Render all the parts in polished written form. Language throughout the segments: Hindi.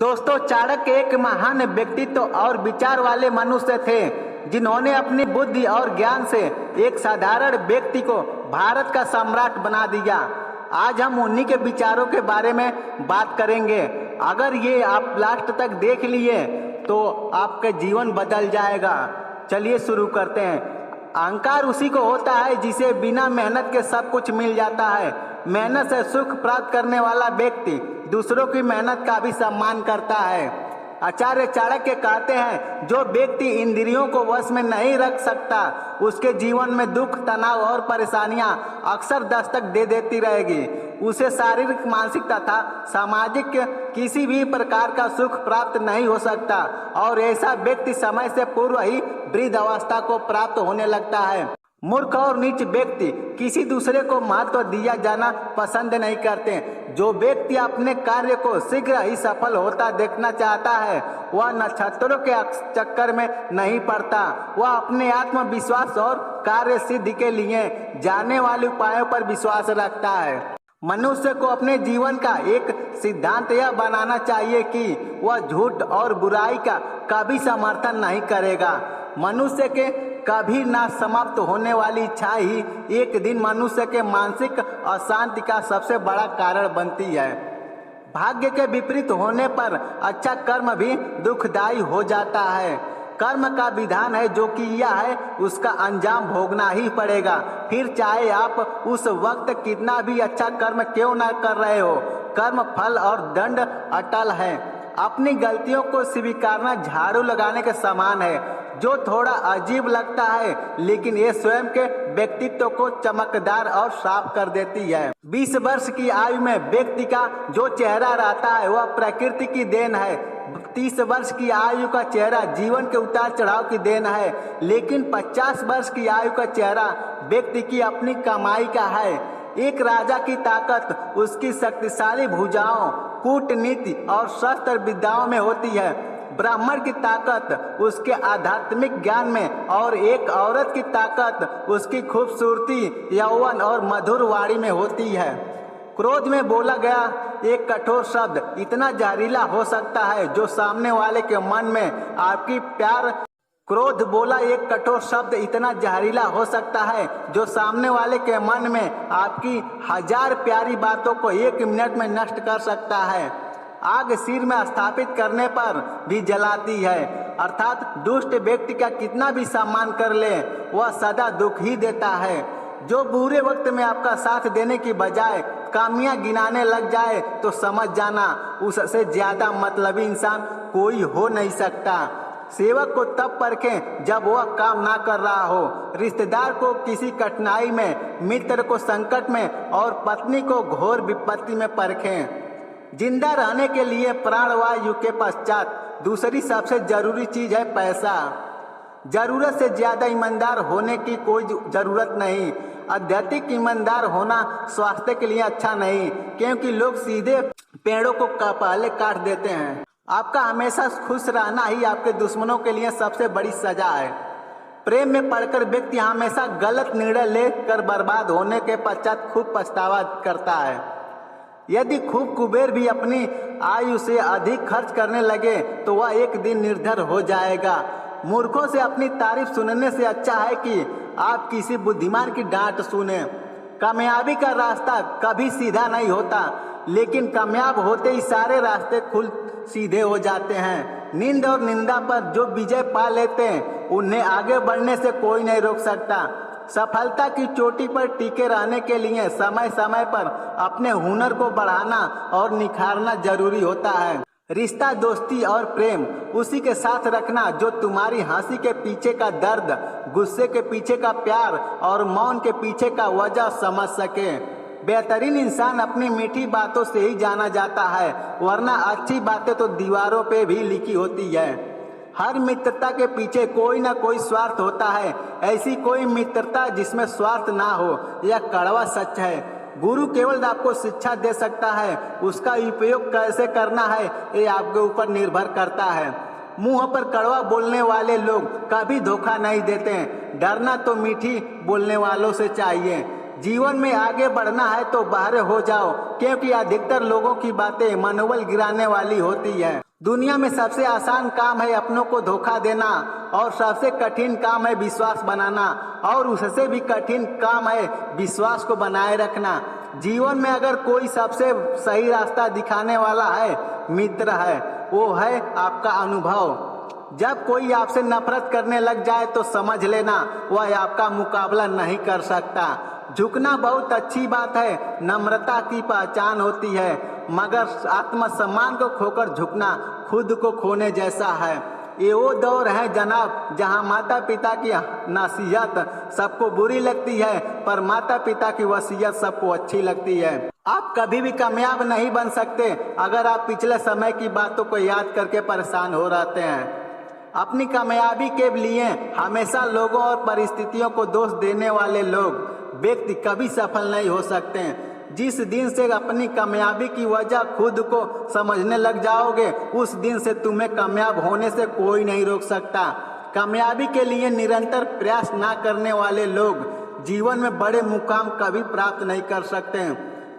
दोस्तों, चाणक्य एक महान व्यक्तित्व और विचार वाले मनुष्य थे जिन्होंने अपनी बुद्धि और ज्ञान से एक साधारण व्यक्ति को भारत का सम्राट बना दिया। आज हम उन्हीं के विचारों के बारे में बात करेंगे। अगर ये आप लास्ट तक देख लिए तो आपका जीवन बदल जाएगा। चलिए शुरू करते हैं। अहंकार उसी को होता है जिसे बिना मेहनत के सब कुछ मिल जाता है। मेहनत से सुख प्राप्त करने वाला व्यक्ति दूसरों की मेहनत का भी सम्मान करता है। आचार्य चाणक्य कहते हैं, जो व्यक्ति इंद्रियों को वश में नहीं रख सकता उसके जीवन में दुख, तनाव और परेशानियां अक्सर दस्तक दे देती रहेगी। उसे शारीरिक, मानसिक तथा सामाजिक किसी भी प्रकार का सुख प्राप्त नहीं हो सकता और ऐसा व्यक्ति समय से पूर्व ही वृद्ध अवस्था को प्राप्त होने लगता है। मूर्ख और नीच व्यक्ति किसी दूसरे को महत्व दिया जाना पसंद नहीं करते। जो व्यक्ति अपने कार्य को शीघ्र ही सफल होता देखना चाहता है वह नक्षत्रों के चक्कर में नहीं पड़ता। वह अपने आत्मविश्वास और कार्य सिद्धि के लिए जाने वाले उपायों पर विश्वास रखता है। मनुष्य को अपने जीवन का एक सिद्धांत यह बनाना चाहिए कि वह झूठ और बुराई का कभी समर्थन नहीं करेगा। मनुष्य के कभी ना समाप्त होने वाली इच्छा ही एक दिन मनुष्य के मानसिक अशांति का सबसे बड़ा कारण बनती है। भाग्य के विपरीत होने पर अच्छा कर्म भी दुखदायी हो जाता है। कर्म का विधान है, जो किया है उसका अंजाम भोगना ही पड़ेगा, फिर चाहे आप उस वक्त कितना भी अच्छा कर्म क्यों ना कर रहे हो। कर्म, फल और दंड अटल है। अपनी गलतियों को स्वीकारना झाड़ू लगाने के समान है, जो थोड़ा अजीब लगता है लेकिन ये स्वयं के व्यक्तित्व को चमकदार और साफ कर देती है। 20 वर्ष की आयु में व्यक्ति का जो चेहरा रहता है वह प्रकृति की देन है। 30 वर्ष की आयु का चेहरा जीवन के उतार चढ़ाव की देन है, लेकिन 50 वर्ष की आयु का चेहरा व्यक्ति की अपनी कमाई का है। एक राजा की ताकत उसकी शक्तिशाली भुजाओं, कूटनीति और शस्त्र विद्याओं में होती है। ब्राह्मण की ताकत उसके आध्यात्मिक ज्ञान में और एक औरत की ताकत उसकी खूबसूरती, यौवन और मधुर वाणी में होती है। क्रोध में बोला गया एक कठोर शब्द इतना जहरीला हो सकता है जो सामने वाले के मन में आपकी प्यार क्रोध बोला एक कठोर शब्द इतना जहरीला हो सकता है जो सामने वाले के मन में आपकी 1000 प्यारी बातों को 1 मिनट में नष्ट कर सकता है। आग सिर में स्थापित करने पर भी जलाती है, अर्थात दुष्ट व्यक्ति का कितना भी सम्मान कर ले वह सदा दुख ही देता है। जो बुरे वक्त में आपका साथ देने की बजाय कामियां गिनाने लग जाए तो समझ जाना उससे ज्यादा मतलबी इंसान कोई हो नहीं सकता। सेवक को तब परखें जब वह काम ना कर रहा हो, रिश्तेदार को किसी कठिनाई में, मित्र को संकट में और पत्नी को घोर विपत्ति में परखें। जिंदा रहने के लिए प्राणवायु के पश्चात दूसरी सबसे जरूरी चीज है पैसा। जरूरत से ज्यादा ईमानदार होने की कोई जरूरत नहीं। अत्यधिक ईमानदार होना स्वास्थ्य के लिए अच्छा नहीं, क्योंकि लोग सीधे पेड़ों को पहले काट देते हैं। आपका हमेशा खुश रहना ही आपके दुश्मनों के लिए सबसे बड़ी सजा है। प्रेम में पड़कर व्यक्ति हमेशा गलत निर्णय लेकर बर्बाद होने के पश्चात खूब पछतावा करता है। यदि खूब कुबेर भी अपनी आयु से अधिक खर्च करने लगे तो वह एक दिन निर्धर हो जाएगा। मूर्खों से अपनी तारीफ सुनने से अच्छा है कि आप किसी बुद्धिमान की डांट सुने। कामयाबी का रास्ता कभी सीधा नहीं होता, लेकिन कामयाब होते ही सारे रास्ते खुल सीधे हो जाते हैं। नींद और निंदा पर जो विजय पा लेते हैं उन्हें आगे बढ़ने से कोई नहीं रोक सकता। सफलता की चोटी पर टिके रहने के लिए समय समय पर अपने हुनर को बढ़ाना और निखारना जरूरी होता है। रिश्ता, दोस्ती और प्रेम उसी के साथ रखना जो तुम्हारी हंसी के पीछे का दर्द, गुस्से के पीछे का प्यार और मौन के पीछे का वजह समझ सके। बेहतरीन इंसान अपनी मीठी बातों से ही जाना जाता है, वरना अच्छी बातें तो दीवारों पे भी लिखी होती है। हर मित्रता के पीछे कोई ना कोई स्वार्थ होता है। ऐसी कोई मित्रता जिसमें स्वार्थ ना हो, यह कड़वा सच है। गुरु केवल आपको शिक्षा दे सकता है, उसका उपयोग कैसे करना है ये आपके ऊपर निर्भर करता है। मुंह पर कड़वा बोलने वाले लोग कभी धोखा नहीं देते। डरना तो मीठी बोलने वालों से चाहिए। जीवन में आगे बढ़ना है तो बहरे हो जाओ, क्योंकि अधिकतर लोगों की बातें मनोबल गिराने वाली होती है। दुनिया में सबसे आसान काम है अपनों को धोखा देना, और सबसे कठिन काम है विश्वास बनाना, और उससे भी कठिन काम है विश्वास को बनाए रखना। जीवन में अगर कोई सबसे सही रास्ता दिखाने वाला है, मित्र है, वो है आपका अनुभव। जब कोई आपसे नफरत करने लग जाए तो समझ लेना वह आपका मुकाबला नहीं कर सकता। झुकना बहुत अच्छी बात है, नम्रता की पहचान होती है, मगर आत्मसम्मान को खोकर झुकना खुद को खोने जैसा है। ये वो दौर है जनाब जहां माता पिता की नसीहत सबको बुरी लगती है, पर माता पिता की वसीयत सबको अच्छी लगती है। आप कभी भी कामयाब नहीं बन सकते अगर आप पिछले समय की बातों को याद करके परेशान हो रहते हैं। अपनी कामयाबी के लिए हमेशा लोगों और परिस्थितियों को दोष देने वाले व्यक्ति कभी सफल नहीं हो सकते। जिस दिन से अपनी कामयाबी की वजह खुद को समझने लग जाओगे, उस दिन से तुम्हें कामयाब होने से कोई नहीं रोक सकता। कामयाबी के लिए निरंतर प्रयास ना करने वाले लोग जीवन में बड़े मुकाम कभी प्राप्त नहीं कर सकते।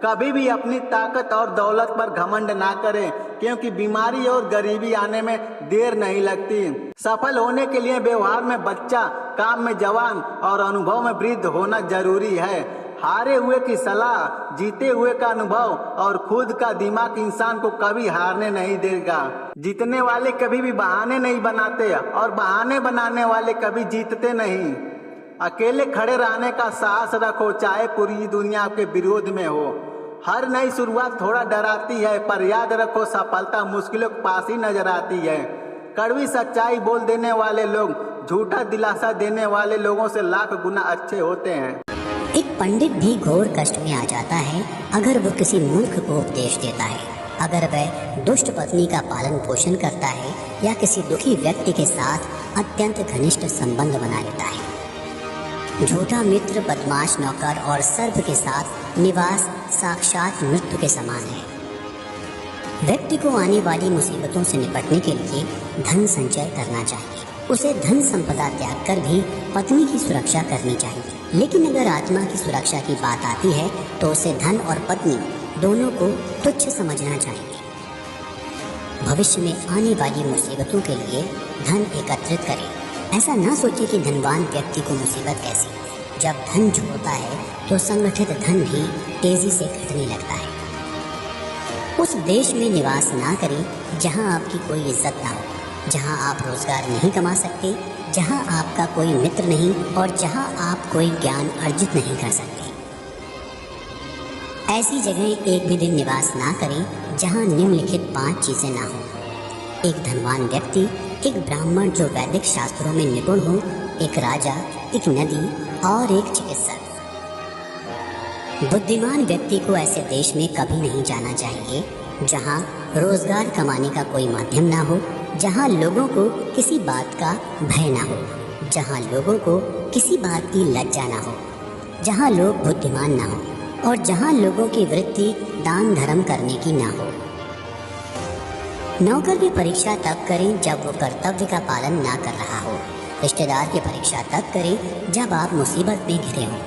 कभी भी अपनी ताकत और दौलत पर घमंड ना करें, क्योंकि बीमारी और गरीबी आने में देर नहीं लगती। सफल होने के लिए व्यवहार में बच्चा, काम में जवान और अनुभव में वृद्ध होना जरूरी है। हारे हुए की सलाह, जीते हुए का अनुभव और खुद का दिमाग इंसान को कभी हारने नहीं देगा। जीतने वाले कभी भी बहाने नहीं बनाते, और बहाने बनाने वाले कभी जीतते नहीं। अकेले खड़े रहने का साहस रखो, चाहे पूरी दुनिया आपके विरोध में हो। हर नई शुरुआत थोड़ा डराती है, पर याद रखो सफलता मुश्किलों के पास ही नजर आती है। कड़वी सच्चाई बोल देने वाले लोग झूठा दिलासा देने वाले लोगों से लाख गुना अच्छे होते हैं। एक पंडित भी घोर कष्ट में आ जाता है अगर वो किसी मूर्ख को उपदेश देता है, अगर वह दुष्ट पत्नी का पालन पोषण करता है या किसी दुखी व्यक्ति के साथ अत्यंत घनिष्ठ संबंध बना लेता है। झूठा मित्र, बदमाश नौकर और सर्प के साथ निवास साक्षात मृत्यु के समान है। व्यक्ति को आने वाली मुसीबतों से निपटने के लिए धन संचय करना चाहिए। उसे धन संपदा त्याग कर भी पत्नी की सुरक्षा करनी चाहिए। लेकिन अगर आत्मा की सुरक्षा की बात आती है तो उसे धन और पत्नी दोनों को तुच्छ समझना चाहिए। भविष्य में आने वाली मुसीबतों के लिए धन एकत्रित करें। ऐसा ना सोचे कि धनवान व्यक्ति को मुसीबत कैसी। जब धन जोड़ता है तो संगठित धन भी तेजी से घटने लगता है। उस देश में निवास ना करें जहां आपकी कोई इज्जत ना हो, जहां आप रोजगार नहीं कमा सकते, जहां आपका कोई मित्र नहीं और जहां आप कोई ज्ञान अर्जित नहीं कर सकते। ऐसी जगह एक भी दिन निवास ना करें जहां निम्नलिखित 5 चीजें ना हो। एक धनवान व्यक्ति, एक ब्राह्मण जो वैदिक शास्त्रों में निपुण हो, एक राजा, एक नदी और एक चिकित्सक। बुद्धिमान व्यक्ति को ऐसे देश में कभी नहीं जाना चाहिए जहां रोजगार कमाने का कोई माध्यम ना हो, जहां लोगों को किसी बात का भय ना हो, जहां लोगों को किसी बात की लज्जा ना हो, जहां लोग बुद्धिमान ना हो और जहां लोगों की वृत्ति दान धर्म करने की ना हो। नौकर की परीक्षा तब करें जब वो कर्तव्य का पालन ना कर रहा हो। रिश्तेदार की परीक्षा तब करें जब आप मुसीबत में घिरे हों।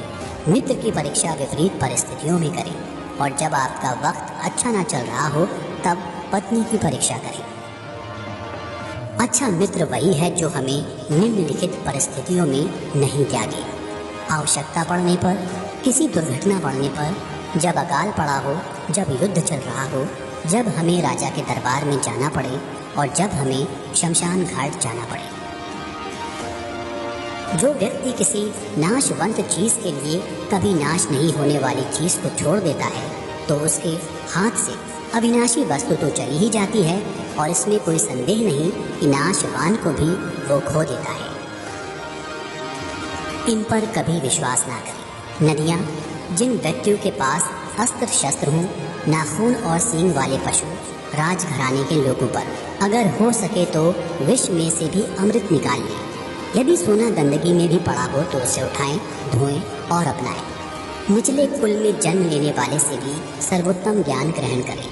मित्र की परीक्षा विपरीत परिस्थितियों में करें, और जब आपका वक्त अच्छा ना चल रहा हो तब पत्नी की परीक्षा करें। अच्छा मित्र वही है जो हमें निम्नलिखित परिस्थितियों में नहीं त्यागे। आवश्यकता पड़ने पर, किसी दुर्घटना पड़ने पर, जब अकाल पड़ा हो, जब युद्ध चल रहा हो, जब हमें राजा के दरबार में जाना पड़े और जब हमें शमशान घाट जाना पड़े। जो व्यक्ति किसी नाशवंत चीज़ के लिए कभी नाश नहीं होने वाली चीज़ को छोड़ देता है तो उसके हाथ से अविनाशी वस्तु तो चली ही जाती है, और इसमें कोई संदेह नहीं कि नाशवान को भी वो खो देता है। इन पर कभी विश्वास ना करें। नदियाँ, जिन व्यक्तियों के पास अस्त्र शस्त्र हों, नाखून और सींग वाले पशु, राजघराने के लोगों पर अगर हो सके तो विष में से भी अमृत निकाल लें। यदि सोना गंदगी में भी पड़ा हो तो उसे उठाएं, धोएं और अपनाएं। निचले कुल में जन्म लेने वाले से भी सर्वोत्तम ज्ञान ग्रहण करें।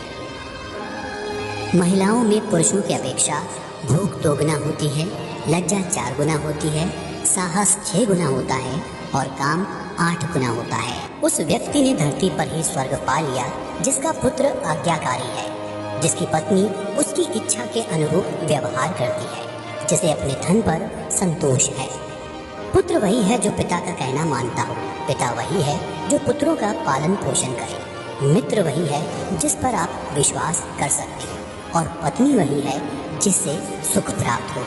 महिलाओं में पुरुषों की अपेक्षा भूख 2 गुना होती है, लज्जा 4 गुना होती है, साहस 6 गुना होता है और काम 8 गुना होता है। उस व्यक्ति ने धरती पर ही स्वर्ग पा लिया जिसका पुत्र आज्ञाकारी है, जिसकी पत्नी उसकी इच्छा के अनुरूप व्यवहार करती है, जिसे अपने धन पर संतोष है। पुत्र वही है जो पिता का कहना मानता हो, पिता वही है जो पुत्रों का पालन पोषण करे, मित्र वही है जिस पर आप विश्वास कर सकते हैं, और पत्नी वही है जिससे सुख प्राप्त हो।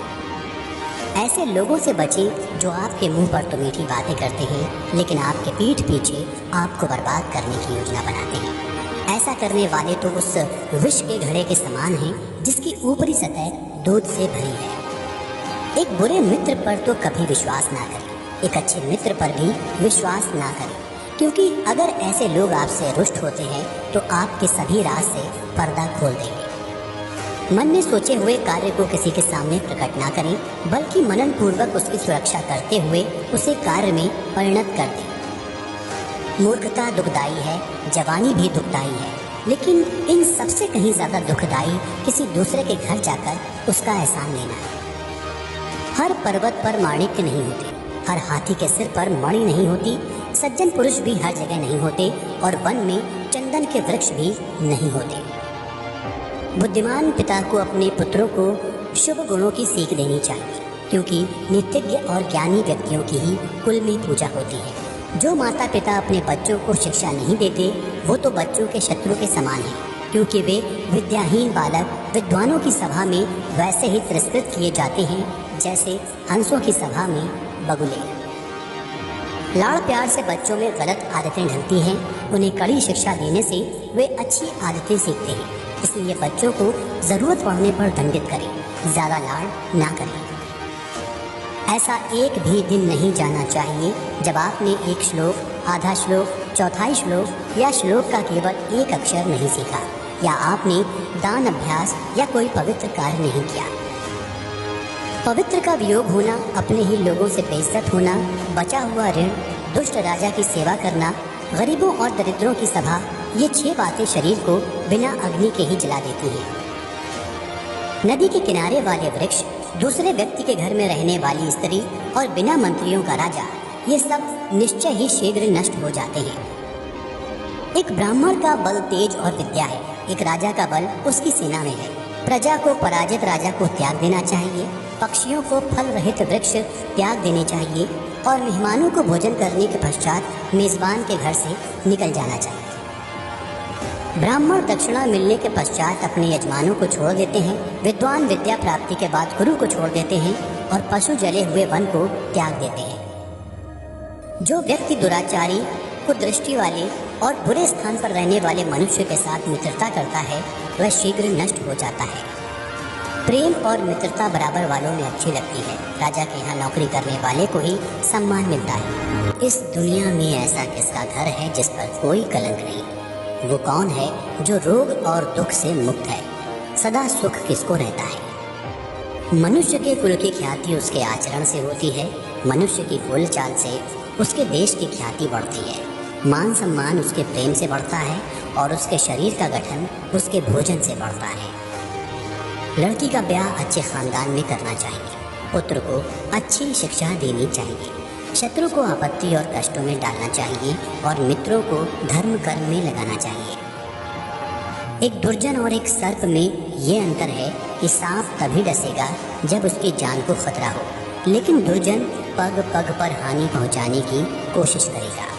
ऐसे लोगों से बचें जो आपके मुंह पर तो मीठी बातें करते हैं, लेकिन आपके पीठ पीछे आपको बर्बाद करने की योजना बनाते हैं। ऐसा करने वाले तो उस विष के घड़े के समान हैं जिसकी ऊपरी सतह दूध से भरी है। एक बुरे मित्र पर तो कभी विश्वास ना करें, एक अच्छे मित्र पर भी विश्वास ना करें, क्योंकि अगर ऐसे लोग आपसे रुष्ट होते हैं तो आपके सभी राज से पर्दा खोल देंगे। मन में सोचे हुए कार्य को किसी के सामने प्रकट ना करें, बल्कि मनन पूर्वक उसकी सुरक्षा करते हुए उसे कार्य में परिणत कर दें। मूर्खता दुखदाई है, जवानी भी दुखदाई है, लेकिन इन सबसे कहीं ज्यादा दुखदाई किसी दूसरे के घर जाकर उसका एहसान लेना है। हर पर्वत पर माणिक्य नहीं होते, हर हाथी के सिर पर मणि नहीं होती, सज्जन पुरुष भी हर जगह नहीं होते, और वन में चंदन के वृक्ष भी नहीं होते। बुद्धिमान पिता को अपने पुत्रों को शुभ गुणों की सीख देनी चाहिए, क्योंकि नित्यज्ञ और ज्ञानी व्यक्तियों की ही कुल में पूजा होती है। जो माता पिता अपने बच्चों को शिक्षा नहीं देते वो तो बच्चों के शत्रु के समान हैं, क्योंकि वे विद्याहीन बालक विद्वानों की सभा में वैसे ही तिरस्कृत किए जाते हैं जैसे हंसों की सभा में बगुले। लाड़ प्यार से बच्चों में गलत आदतें ढलती हैं, उन्हें कड़ी शिक्षा देने से वे अच्छी आदतें सीखते हैं। इसलिए बच्चों को जरूरत पड़ने पर दंडित करें, ज्यादा लाड़ ना करें। ऐसा एक भी दिन नहीं जाना चाहिए जब आपने एक श्लोक, आधा श्लोक, चौथाई श्लोक या श्लोक का केवल एक अक्षर नहीं सीखा, या आपने दान अभ्यास या कोई पवित्र कार्य नहीं किया। पवित्र का वियोग होना, अपने ही लोगों से बेइज्जत होना, बचा हुआ ऋण, दुष्ट राजा की सेवा करना, गरीबों और दरिद्रों की सभा, ये 6 बातें शरीर को बिना अग्नि के ही जला देती हैं। नदी के किनारे वाले वृक्ष, दूसरे व्यक्ति के घर में रहने वाली स्त्री और बिना मंत्रियों का राजा, ये सब निश्चय ही शीघ्र नष्ट हो जाते हैं। एक ब्राह्मण का बल तेज और विद्या है, एक राजा का बल उसकी सेना में है। प्रजा को पराजित राजा को त्याग देना चाहिए, पक्षियों को फल रहित वृक्ष त्याग देने चाहिए, और मेहमानों को भोजन करने के पश्चात मेजबान के घर से निकल जाना चाहिए। ब्राह्मण दक्षिणा मिलने के पश्चात अपने यजमानों को छोड़ देते हैं, विद्वान विद्या प्राप्ति के बाद गुरु को छोड़ देते हैं, और पशु जले हुए वन को त्याग देते हैं। जो व्यक्ति दुराचारी, कुदृष्टि वाले और बुरे स्थान पर रहने वाले मनुष्य के साथ मित्रता करता है वह शीघ्र नष्ट हो जाता है। प्रेम और मित्रता बराबर वालों में अच्छी लगती है। राजा के यहाँ नौकरी करने वाले को ही सम्मान मिलता है। इस दुनिया में ऐसा किसका घर है जिस पर कोई कलंक नहीं? वो कौन है जो रोग और दुख से मुक्त है? सदा सुख किसको रहता है? मनुष्य के कुल की ख्याति उसके आचरण से होती है, मनुष्य की बोल चाल से उसके देश की ख्याति बढ़ती है, मान सम्मान उसके प्रेम से बढ़ता है, और उसके शरीर का गठन उसके भोजन से बढ़ता है। लड़की का ब्याह अच्छे खानदान में करना चाहिए, पुत्र को अच्छी शिक्षा देनी चाहिए, शत्रु को आपत्ति और कष्टों में डालना चाहिए, और मित्रों को धर्म कर्म में लगाना चाहिए। एक दुर्जन और एक सर्प में ये अंतर है कि सांप तभी डसेगा जब उसकी जान को खतरा हो, लेकिन दुर्जन पग पग पर हानि पहुंचाने की कोशिश करेगा।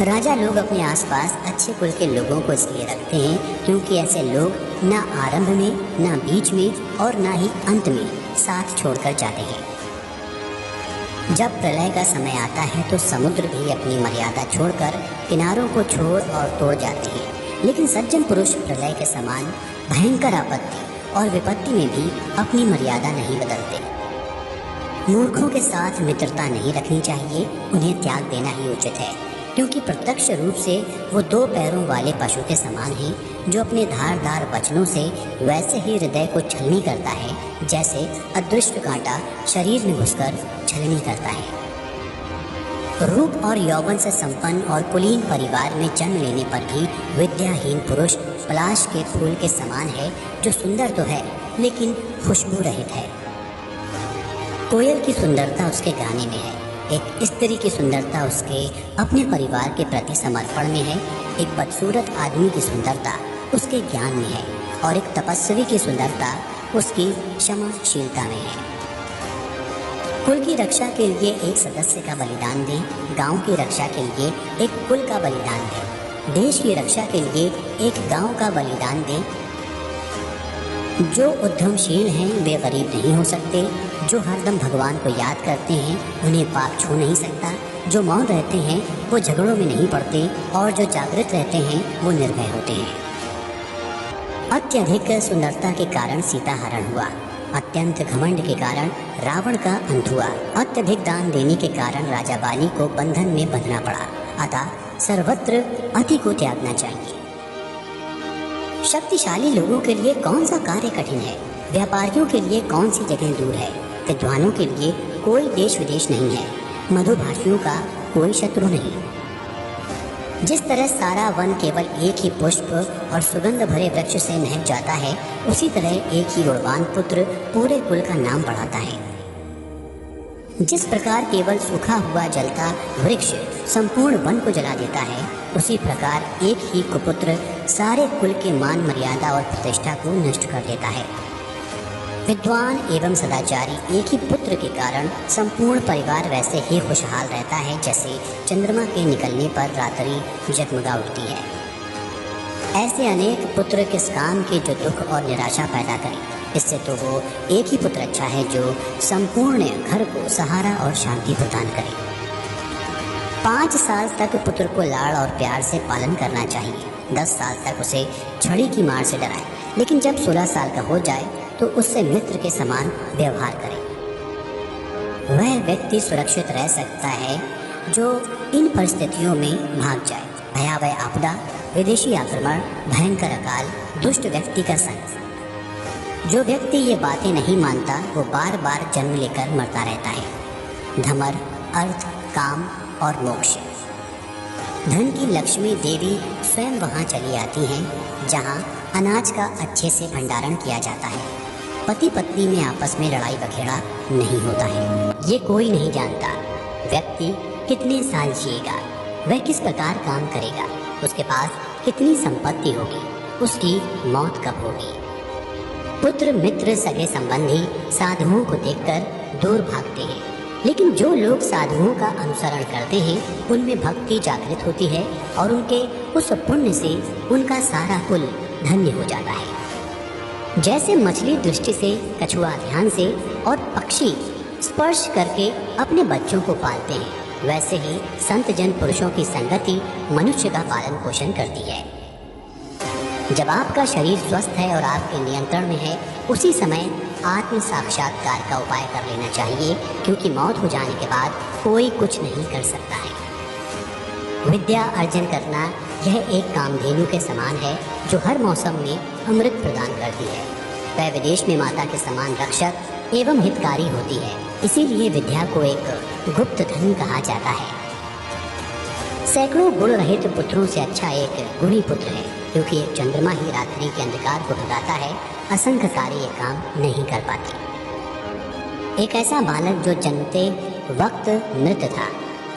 राजा लोग अपने आसपास अच्छे कुल के लोगों को इसलिए रखते हैं क्योंकि ऐसे लोग ना आरंभ में, ना बीच में और ना ही अंत में साथ छोड़कर जाते हैं। जब प्रलय का समय आता है तो समुद्र भी अपनी मर्यादा छोड़कर किनारों को छोड़ और तोड़ जाते हैं, लेकिन सज्जन पुरुष प्रलय के समान भयंकर आपत्ति और विपत्ति में भी अपनी मर्यादा नहीं बदलते। मूर्खों के साथ मित्रता नहीं रखनी चाहिए, उन्हें त्याग देना ही उचित है, क्योंकि प्रत्यक्ष रूप से वो 2 पैरों वाले पशु के समान हैं जो अपने धारदार वचनों से वैसे ही हृदय को छलनी करता है जैसे अदृश्य कांटा शरीर में घुसकर छलनी करता है। रूप और यौवन से संपन्न और कुलीन परिवार में जन्म लेने पर भी विद्याहीन पुरुष पलाश के फूल के समान है, जो सुंदर तो है लेकिन खुशबू रहित है। कोयल की सुंदरता उसके गाने में है, एक स्त्री की सुंदरता उसके अपने परिवार के प्रति समर्पण में है, एक बदसूरत आदमी की सुंदरता उसके ज्ञान में है और एक तपस्वी की सुंदरता उसकी क्षमाशीलता में है। कुल की रक्षा के लिए एक सदस्य का बलिदान दें, गांव की रक्षा के लिए एक कुल का बलिदान दें, देश की रक्षा के लिए एक गांव का बलिदान दें। जो उद्यमशील हैं वे गरीब नहीं हो सकते, जो हरदम भगवान को याद करते हैं उन्हें पाप छू नहीं सकता, जो मौन रहते हैं वो झगड़ों में नहीं पड़ते और जो जागृत रहते हैं वो निर्भय होते हैं। अत्यधिक सुंदरता के कारण सीता हरण हुआ, अत्यंत घमंड के कारण रावण का अंत हुआ, अत्यधिक दान देने के कारण राजा बाली को बंधन में बंधना पड़ा। अतः सर्वत्र अति को त्यागना चाहिए। शक्तिशाली लोगों के लिए कौन सा कार्य कठिन है, व्यापारियों के लिए कौन सी जगह दूर है, विद्वानों के लिए कोई देश विदेश नहीं है, मधुभाषियों का कोई शत्रु नहीं। जिस तरह सारा वन केवल एक ही पुष्प और सुगंध भरे वृक्ष से महक जाता है, उसी तरह एक ही गुणवान पुत्र पूरे कुल का नाम बढ़ाता है। जिस प्रकार केवल सूखा हुआ जलता वृक्ष संपूर्ण वन को जला देता है, उसी प्रकार एक ही कुपुत्र सारे कुल के मान मर्यादा और प्रतिष्ठा को नष्ट कर देता है। विद्वान एवं सदाचारी एक ही पुत्र के कारण संपूर्ण परिवार वैसे ही खुशहाल रहता है जैसे चंद्रमा के निकलने पर रात्रि जगमगा उठती है। ऐसे अनेक पुत्र किस काम के जो दुख और निराशा पैदा करें, इससे तो वो एक ही पुत्र अच्छा है जो संपूर्ण घर को सहारा और शांति प्रदान करे। 5 साल तक पुत्र को लाड़ और प्यार से पालन करना चाहिए, 10 साल तक उसे छड़ी की मार से डराए, लेकिन जब 16 साल का हो जाए तो उससे मित्र के समान व्यवहार करें। वह व्यक्ति सुरक्षित रह सकता है जो इन परिस्थितियों में भाग जाए। भयावह आपदा, विदेशी आक्रमण, भयंकर अकाल, दुष्ट व्यक्ति का संग। जो व्यक्ति ये बातें नहीं मानता वो बार बार जन्म लेकर मरता रहता है। धमर, अर्थ, काम और मोक्ष। धन की लक्ष्मी देवी स्वयं वहाँ चली आती हैं जहाँ अनाज का अच्छे से भंडारण किया जाता है। पति पत्नी में आपस में लड़ाई बखेड़ा नहीं होता है। ये कोई नहीं जानता व्यक्ति कितने साल जिएगा, वह किस प्रकार काम करेगा, उसके पास कितनी संपत्ति होगी, उसकी मौत कब होगी। पुत्र, मित्र, सगे संबंधी साधुओं को देखकर दूर भागते हैं, लेकिन जो लोग साधुओं का अनुसरण करते हैं उनमें भक्ति जागृत होती है और उनके उस पुण्य से उनका सारा कुल धन्य हो जाता है। जैसे मछली दृष्टि से, कछुआ ध्यान से और पक्षी स्पर्श करके अपने बच्चों को पालते हैं, वैसे ही संत जन पुरुषों की संगति मनुष्य का पालन पोषण करती है। जब आपका शरीर स्वस्थ है और आपके नियंत्रण में है, उसी समय आत्म साक्षात्कार का उपाय कर लेना चाहिए, क्योंकि मौत हो जाने के बाद कोई कुछ नहीं कर सकता है। विद्या अर्जन करना यह एक कामधेनु के समान है जो हर मौसम में अमृत प्रदान करती है। वह विदेश में माता के समान रक्षक एवं हितकारी होती है, इसीलिए विद्या को एक गुप्त धन कहा जाता है। सैकड़ों गुण रहित पुत्रों से अच्छा एक गुणी पुत्र है, क्योंकि एक चंद्रमा ही रात्रि के अंधकार को भगाता है, असंख्य तारे ये काम नहीं कर पाते। एक ऐसा बालक जो जन्मते वक्त मृत था,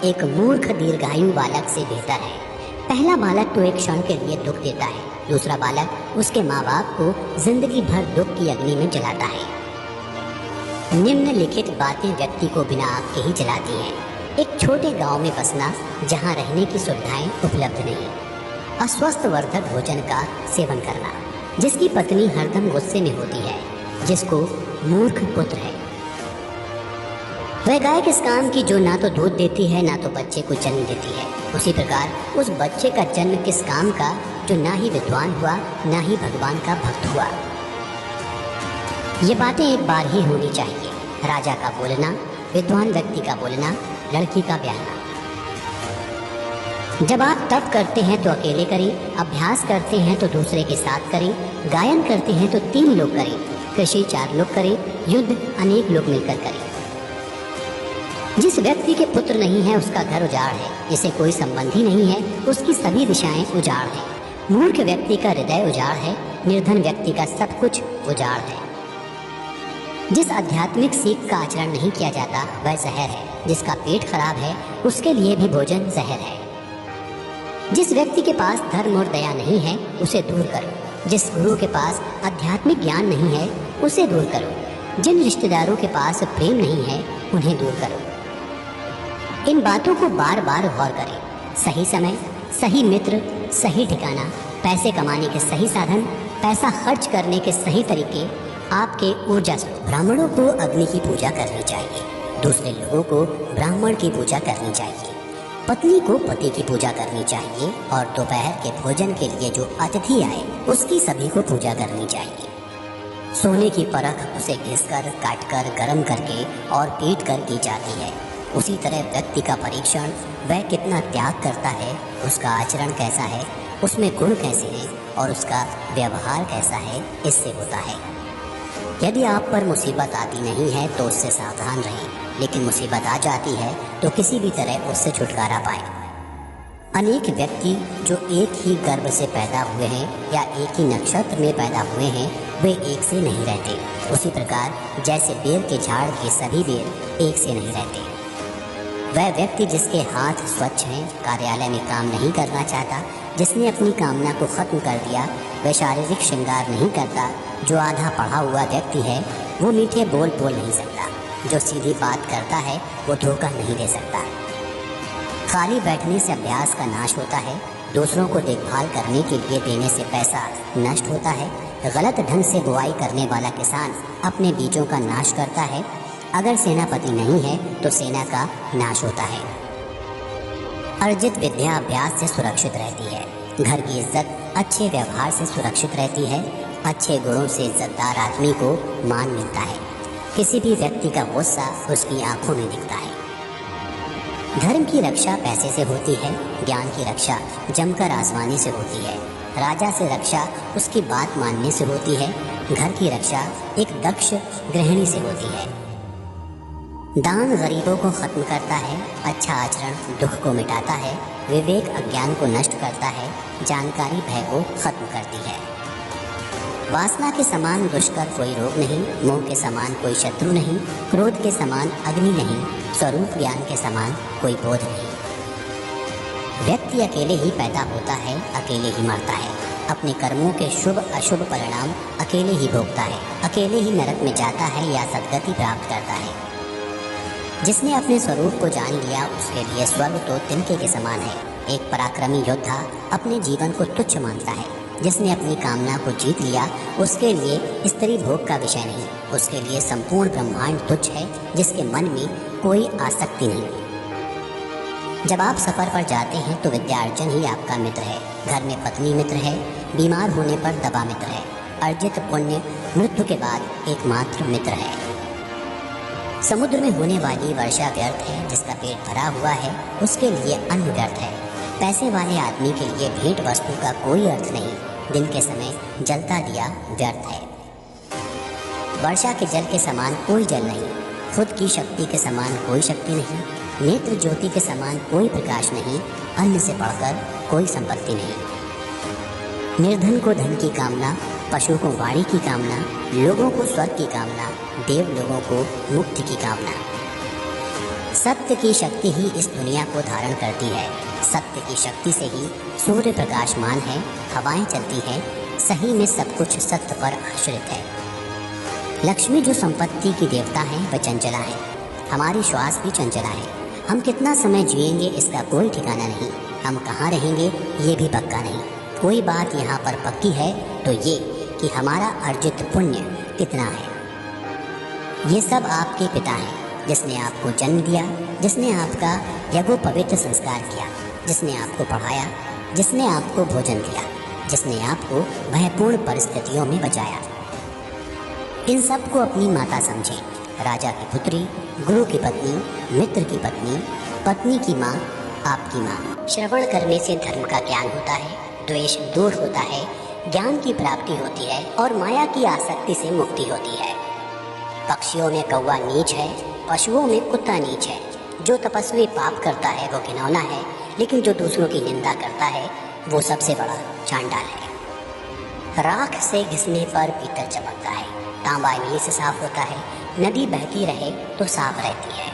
एक मूर्ख दीर्घायु बालक से बेहतर है। पहला बालक तो एक क्षण के लिए दुख देता है, दूसरा बालक उसके माँ बाप को जिंदगी भर दुख की अग्नि में जलाता है। निम्नलिखित बातें व्यक्ति को बिना आग के ही जलाती हैं। एक छोटे गांव में बसना जहां रहने की सुविधाएं उपलब्ध नहीं, अस्वस्थ वर्धक भोजन का सेवन करना, जिसकी पत्नी हरदम गुस्से में होती है, जिसको मूर्ख पुत्र है। वह गाय किस काम की जो ना तो दूध देती है ना तो बच्चे को जन्म देती है। उसी प्रकार उस बच्चे का जन्म किस काम का जो ना ही विद्वान हुआ ना ही भगवान का भक्त हुआ। ये बातें एक बार ही होनी चाहिए। राजा का बोलना, विद्वान व्यक्ति का बोलना, लड़की का ब्याहना। जब आप तप करते हैं तो अकेले करें, अभ्यास करते हैं तो दूसरे के साथ करें, गायन करते हैं तो 3 लोग करें, कृषि 4 लोग करें, युद्ध अनेक लोग मिलकर करें। जिस व्यक्ति के पुत्र नहीं है उसका घर उजाड़ है, जिसे कोई संबंधी नहीं है उसकी सभी दिशाएं उजाड़ है। मूर्ख व्यक्ति का हृदय उजाड़ है, निर्धन व्यक्ति का सब कुछ उजाड़ है। जिस आध्यात्मिक सीख का आचरण नहीं किया जाता वह जहर है। जिसका पेट खराब है उसके लिए भी भोजन जहर है। जिस व्यक्ति के पास धर्म और दया नहीं है उसे दूर करो। जिस गुरु के पास आध्यात्मिक ज्ञान नहीं है उसे दूर करो। जिन रिश्तेदारों के पास प्रेम नहीं है उन्हें दूर करो। इन बातों को बार बार गौर करें। सही समय, सही मित्र, सही ठिकाना, पैसे कमाने के सही साधन, पैसा खर्च करने के सही तरीके आपके ऊर्जा से। ब्राह्मणों को अग्नि की पूजा करनी चाहिए, दूसरे लोगों को ब्राह्मण की पूजा करनी चाहिए, पत्नी को पति की पूजा करनी चाहिए और दोपहर के भोजन के लिए जो अतिथि आए उसकी सभी को पूजा करनी चाहिए। सोने की परख उसे घिसकर, काटकर, गर्म करके और पीट कर की जाती है। उसी तरह व्यक्ति का परीक्षण वह कितना त्याग करता है, उसका आचरण कैसा है, उसमें गुण कैसे हैं और उसका व्यवहार कैसा है, इससे होता है। यदि आप पर मुसीबत आती नहीं है तो उससे सावधान रहें, लेकिन मुसीबत आ जाती है तो किसी भी तरह उससे छुटकारा पाएं। अनेक व्यक्ति जो एक ही गर्भ से पैदा हुए हैं या एक ही नक्षत्र में पैदा हुए हैं वे एक से नहीं रहते। उसी प्रकार जैसे बेर के झाड़ के सभी बेर एक से नहीं रहते। वह व्यक्ति जिसके हाथ स्वच्छ हैं, कार्यालय में काम नहीं करना चाहता, जिसने अपनी कामना को खत्म कर दिया, वह शारीरिक श्रृंगार नहीं करता, जो आधा पढ़ा हुआ व्यक्ति है वो मीठे बोल बोल नहीं सकता, जो सीधी बात करता है वो धोखा नहीं दे सकता। खाली बैठने से अभ्यास का नाश होता है, दूसरों को देखभाल करने के लिए देने से पैसा नष्ट होता है, गलत ढंग से बुआई करने वाला किसान अपने बीजों का नाश करता है, अगर सेनापति नहीं है तो सेना का नाश होता है। अर्जित विद्या अभ्यास से सुरक्षित रहती है, घर की इज्जत अच्छे व्यवहार से सुरक्षित रहती है, अच्छे गुणों से इज्जतदार आदमी को मान मिलता है, किसी भी व्यक्ति का गुस्सा उसकी आंखों में दिखता है। धर्म की रक्षा पैसे से होती है, ज्ञान की रक्षा जमकर आजमाने से होती है, राजा से रक्षा उसकी बात मानने से होती है, घर की रक्षा एक दक्ष गृहिणी से होती है। दान गरीबों को खत्म करता है, अच्छा आचरण दुख को मिटाता है, विवेक अज्ञान को नष्ट करता है, जानकारी भय को खत्म करती है। वासना के समान दुष्कर कोई रोग नहीं, मोह के समान कोई शत्रु नहीं, क्रोध के समान अग्नि नहीं, स्वरूप ज्ञान के समान कोई बोध नहीं। व्यक्ति अकेले ही पैदा होता है, अकेले ही मरता है, अपने कर्मों के शुभ अशुभ परिणाम अकेले ही भोगता है, अकेले ही नरक में जाता है या सद्गति प्राप्त करता है। जिसने अपने स्वरूप को जान लिया उसके लिए स्वर्ग तो तिनके के समान है। एक पराक्रमी योद्धा अपने जीवन को तुच्छ मानता है, जिसने अपनी कामना को जीत लिया उसके लिए स्त्री भोग का विषय नहीं, उसके लिए संपूर्ण ब्रह्मांड तुच्छ है, जिसके मन में कोई आसक्ति नहीं। जब आप सफर पर जाते हैं तो विद्यार्जन ही आपका मित्र है, घर में पत्नी मित्र है, बीमार होने पर दवा मित्र है, अर्जित पुण्य मृत्यु के बाद एकमात्र मित्र है। समुद्र में होने वाली वर्षा व्यर्थ है, जिसका पेट भरा हुआ है उसके लिए अन्न व्यर्थ है। पैसे वाले आदमी के लिए भेंट वस्तु का कोई अर्थ नहीं, दिन के समय जलता दिया व्यर्थ है। वर्षा के जल के समान कोई जल नहीं, खुद की शक्ति के समान कोई शक्ति नहीं, नेत्र ज्योति के समान कोई प्रकाश नहीं, अन्न से बढ़कर कोई संपत्ति नहीं। निर्धन को धन की कामना, पशु को वाणी की कामना, लोगों को स्वर्ग की कामना, देव लोगों को मुक्ति की कामना। सत्य की शक्ति ही इस दुनिया को धारण करती है, सत्य की शक्ति से ही सूर्य प्रकाशमान है, हवाएं चलती हैं, सही में सब कुछ सत्य पर आश्रित है। लक्ष्मी जो संपत्ति की देवता है वह चंचला है, हमारी श्वास भी चंचला है। हम कितना समय जिएंगे इसका कोई ठिकाना नहीं, हम कहाँ रहेंगे ये भी पक्का नहीं। कोई बात यहाँ पर पक्की है तो ये कि हमारा अर्जित पुण्य कितना है। ये सब आपके पिता हैं, जिसने आपको जन्म दिया, जिसने आपका यज्ञोपवीत संस्कार किया, जिसने आपको पढ़ाया, जिसने आपको भोजन दिया, जिसने आपको भयपूर्ण परिस्थितियों में बचाया। इन सब को अपनी माता समझें, राजा की पुत्री, गुरु की पत्नी, मित्र की पत्नी, पत्नी की माँ, आपकी माँ। श्रवण करने से धर्म का ज्ञान होता है, द्वेष दूर होता है, ज्ञान की प्राप्ति होती है और माया की आसक्ति से मुक्ति होती है। पक्षियों में कौवा नीच है, पशुओं में कुत्ता नीच है। जो तपस्वी पाप करता है वो घिनौना है, लेकिन जो दूसरों की निंदा करता है वो सबसे बड़ा चांडाल है। राख से घिसने पर पीतल चमकता है, तांबा इमली से साफ होता है, नदी बहती रहे तो साफ रहती है।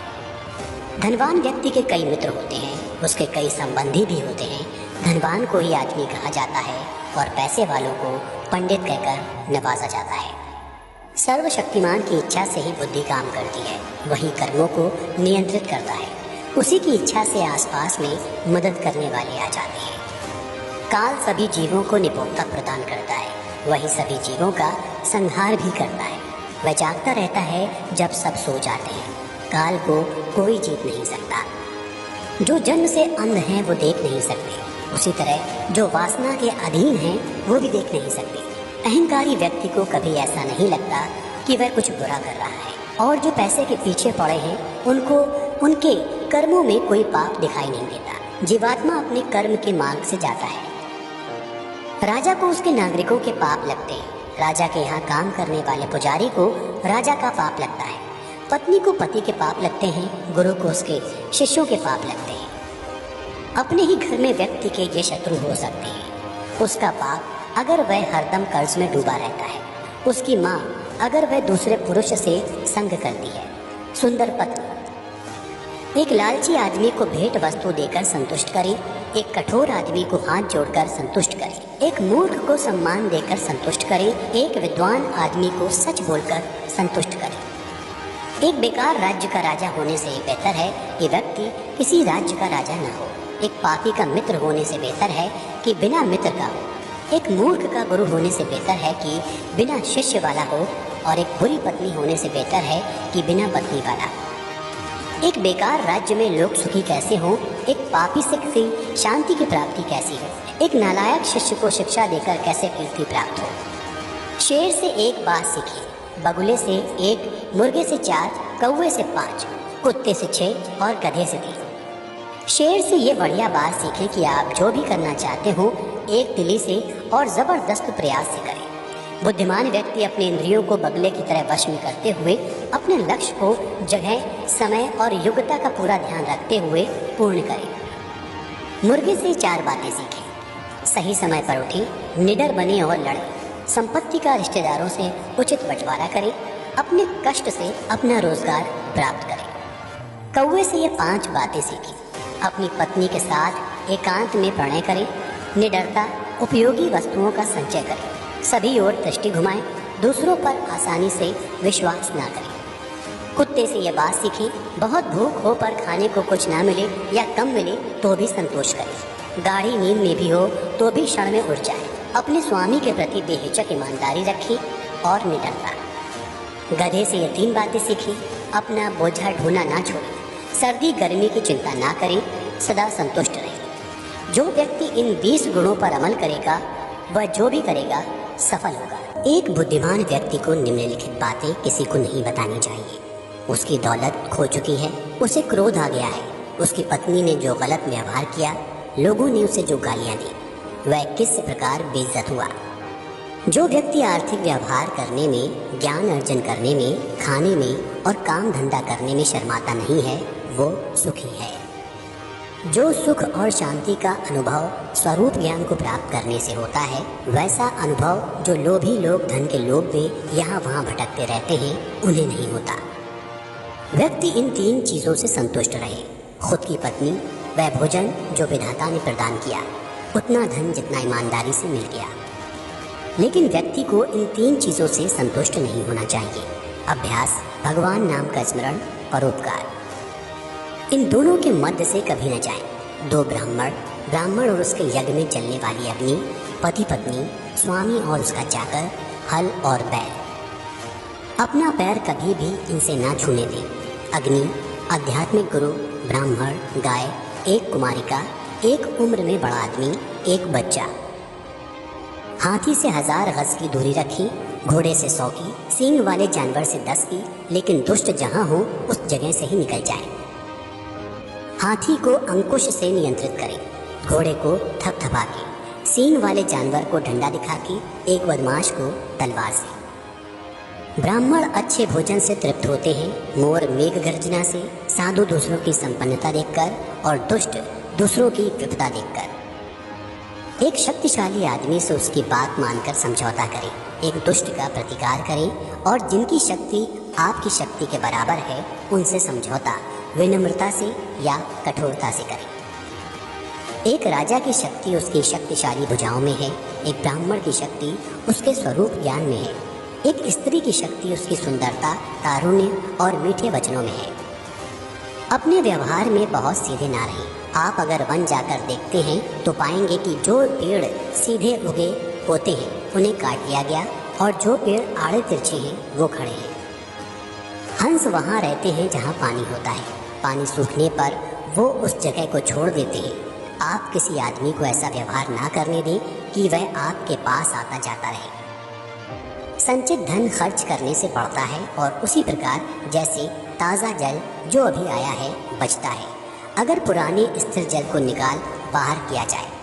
धनवान व्यक्ति के कई मित्र होते हैं, उसके कई संबंधी भी होते हैं। धनवान को ही आदमी कहा जाता है और पैसे वालों को पंडित कहकर नवाजा जाता है। सर्वशक्तिमान की इच्छा से ही बुद्धि काम करती है, वही कर्मों को नियंत्रित करता है। उसी की इच्छा से आसपास में मदद करने वाले आ जाते हैं। काल सभी जीवों को निपुणता प्रदान करता है, वही सभी जीवों का संहार भी करता है। वह जागता रहता है जब सब सो जाते हैं। काल को कोई जीत नहीं सकता। जो जन्म से अंध हैं वो देख नहीं सकते, उसी तरह जो वासना के अधीन हैं वो भी देख नहीं सकते। अहंकारी व्यक्ति को कभी ऐसा नहीं लगता कि वह कुछ बुरा कर रहा है, और जो पैसे के पीछे पड़े हैं उनको उनके कर्मों में कोई पाप दिखाई नहीं देता। जीवात्मा अपने कर्म के मार्ग से जाता है। राजा को उसके नागरिकों के पाप लगते हैं। राजा के यहाँ काम करने वाले पुजारी को राजा का पाप लगता है। पत्नी को पति के पाप लगते हैं, गुरु को उसके शिष्यों के पाप लगते हैं। अपने ही घर में व्यक्ति के ये शत्रु हो सकते हैं। उसका पाप अगर वह हरदम कर्ज में डूबा रहता है। उसकी माँ अगर वह दूसरे पुरुष से संग करती है। सुंदर पत्नी। एक लालची आदमी को भेंट वस्तु देकर संतुष्ट करे, एक कठोर आदमी को हाथ जोड़कर संतुष्ट करे, एक मूर्ख को सम्मान देकर संतुष्ट करे, एक विद्वान आदमी को सच बोलकर संतुष्ट करे। एक बेकार राज्य का राजा होने से बेहतर है कि व्यक्ति किसी राज्य का राजा न हो। एक पापी का मित्र होने से बेहतर है कि बिना मित्र का हो। एक मूर्ख का गुरु होने से बेहतर है कि बिना शिष्य वाला हो, और एक बुरी पत्नी होने से बेहतर है कि बिना पत्नी वाला हो। एक बेकार राज्य में लोग सुखी कैसे हों, एक पापी सिख से शांति की प्राप्ति कैसी हो, एक नालायक शिष्य को शिक्षा देकर कैसे कीर्ति प्राप्त हो। शेर से एक बात सीखिए, बगुले से एक, मुर्गे से 4, कौवे से 5, कुत्ते से 6 और गधे से 3। शेर से ये बढ़िया बात सीखें कि आप जो भी करना चाहते हो एक दिली से और ज़बरदस्त प्रयास से करें। बुद्धिमान व्यक्ति अपने इंद्रियों को बगले की तरह वश में करते हुए अपने लक्ष्य को जगह, समय और योग्यता का पूरा ध्यान रखते हुए पूर्ण करें। मुर्गे से 4 बातें सीखें। सही समय पर उठें, निडर बने और लड़ें, संपत्ति का रिश्तेदारों से उचित बंटवारा करें, अपने कष्ट से अपना रोजगार प्राप्त करें। कौवे से ये 5 बातें सीखें। अपनी पत्नी के साथ एकांत में प्रणय करें, निडरता, उपयोगी वस्तुओं का संचय करें, सभी ओर दृष्टि घुमाएं, दूसरों पर आसानी से विश्वास ना करें। कुत्ते से ये बात सीखें, बहुत भूख हो पर खाने को कुछ ना मिले या कम मिले तो भी संतोष करें, गाढ़ी नींद में भी हो तो भी क्षण में उठ जाए, अपने स्वामी के प्रति बेहिचक ईमानदारी रखें और निडरता। गधे से ये 3 बातें सीखें। अपना बोझा ढोना ना छोड़ें, सर्दी गर्मी की चिंता ना करें, सदा संतुष्ट रहें। जो व्यक्ति इन 20 गुणों पर अमल करेगा वह जो भी करेगा सफल होगा। एक बुद्धिमान व्यक्ति को निम्नलिखित बातें किसी को नहीं बतानी चाहिए। उसकी दौलत खो चुकी है, उसे क्रोध आ गया है, उसकी पत्नी ने जो गलत व्यवहार किया, लोगों ने उसे जो गालियां दी, वह किस प्रकार बेइज्जत हुआ। जो व्यक्ति आर्थिक व्यवहार करने में, ज्ञान अर्जन करने में, खाने में और काम धंधा करने में शर्माता नहीं है वो सुखी है। जो सुख और शांति का अनुभव स्वरूप ज्ञान को प्राप्त करने से होता है, वैसा अनुभव जो लोभी लोग धन के लोभ में यहाँ वहाँ भटकते रहते हैं उन्हें नहीं होता। व्यक्ति इन 3 चीज़ों से संतुष्ट रहे। खुद की पत्नी, वह भोजन जो विधाता ने प्रदान किया, उतना धन जितना ईमानदारी से मिल गया। लेकिन व्यक्ति को इन 3 चीज़ों से संतुष्ट नहीं होना चाहिए। अभ्यास, भगवान नाम का स्मरण, परोपकार, इन दोनों के मध्य से कभी न जाए। 2 ब्राह्मण और उसके यज्ञ में चलने वाली अग्नि, पति पत्नी, स्वामी और उसका चाकर, हल और बैल। अपना पैर कभी भी इनसे ना छूने दें। अग्नि, आध्यात्मिक गुरु, ब्राह्मण, गाय, एक कुमारिका, एक उम्र में बड़ा आदमी, एक बच्चा। हाथी से 1000 गज की दूरी रखी, घोड़े से 100 की, सींग वाले जानवर से 10 की, लेकिन दुष्ट जहाँ हो उस जगह से ही निकल जाए। हाथी को अंकुश से नियंत्रित करें, घोड़े को थपथपा के, सींग वाले जानवर को डंडा दिखा के, एक बदमाश को तलवार से। ब्राह्मण अच्छे भोजन से तृप्त होते हैं, मोर मेघ गर्जना से, साधु दूसरों की संपन्नता देखकर और दुष्ट दूसरों की विपदा देखकर। एक शक्तिशाली आदमी से उसकी बात मानकर समझौता करें, एक दुष्ट का प्रतिकार करें और जिनकी शक्ति आपकी शक्ति के बराबर है उनसे समझौता विनम्रता से या कठोरता से करें। एक राजा की शक्ति उसकी शक्तिशाली भुजाओं में है, एक ब्राह्मण की शक्ति उसके स्वरूप ज्ञान में है, एक स्त्री की शक्ति उसकी सुंदरता, तारुण्य और मीठे वचनों में है। अपने व्यवहार में बहुत सीधे ना रहें। आप अगर वन जाकर देखते हैं तो पाएंगे कि जो पेड़ सीधे उगे होते हैं उन्हें काट दिया गया और जो पेड़ आड़े तिरछे हैं वो खड़े हैं। हंस वहाँ रहते हैं जहाँ पानी होता है, पानी सूखने पर वो उस जगह को छोड़ देते हैं। आप किसी आदमी को ऐसा व्यवहार ना करने दें कि वह आपके पास आता जाता रहे। संचित धन खर्च करने से बढ़ता है और उसी प्रकार जैसे ताज़ा जल जो अभी आया है बचता है, अगर पुराने स्थिर जल को निकाल बाहर किया जाए।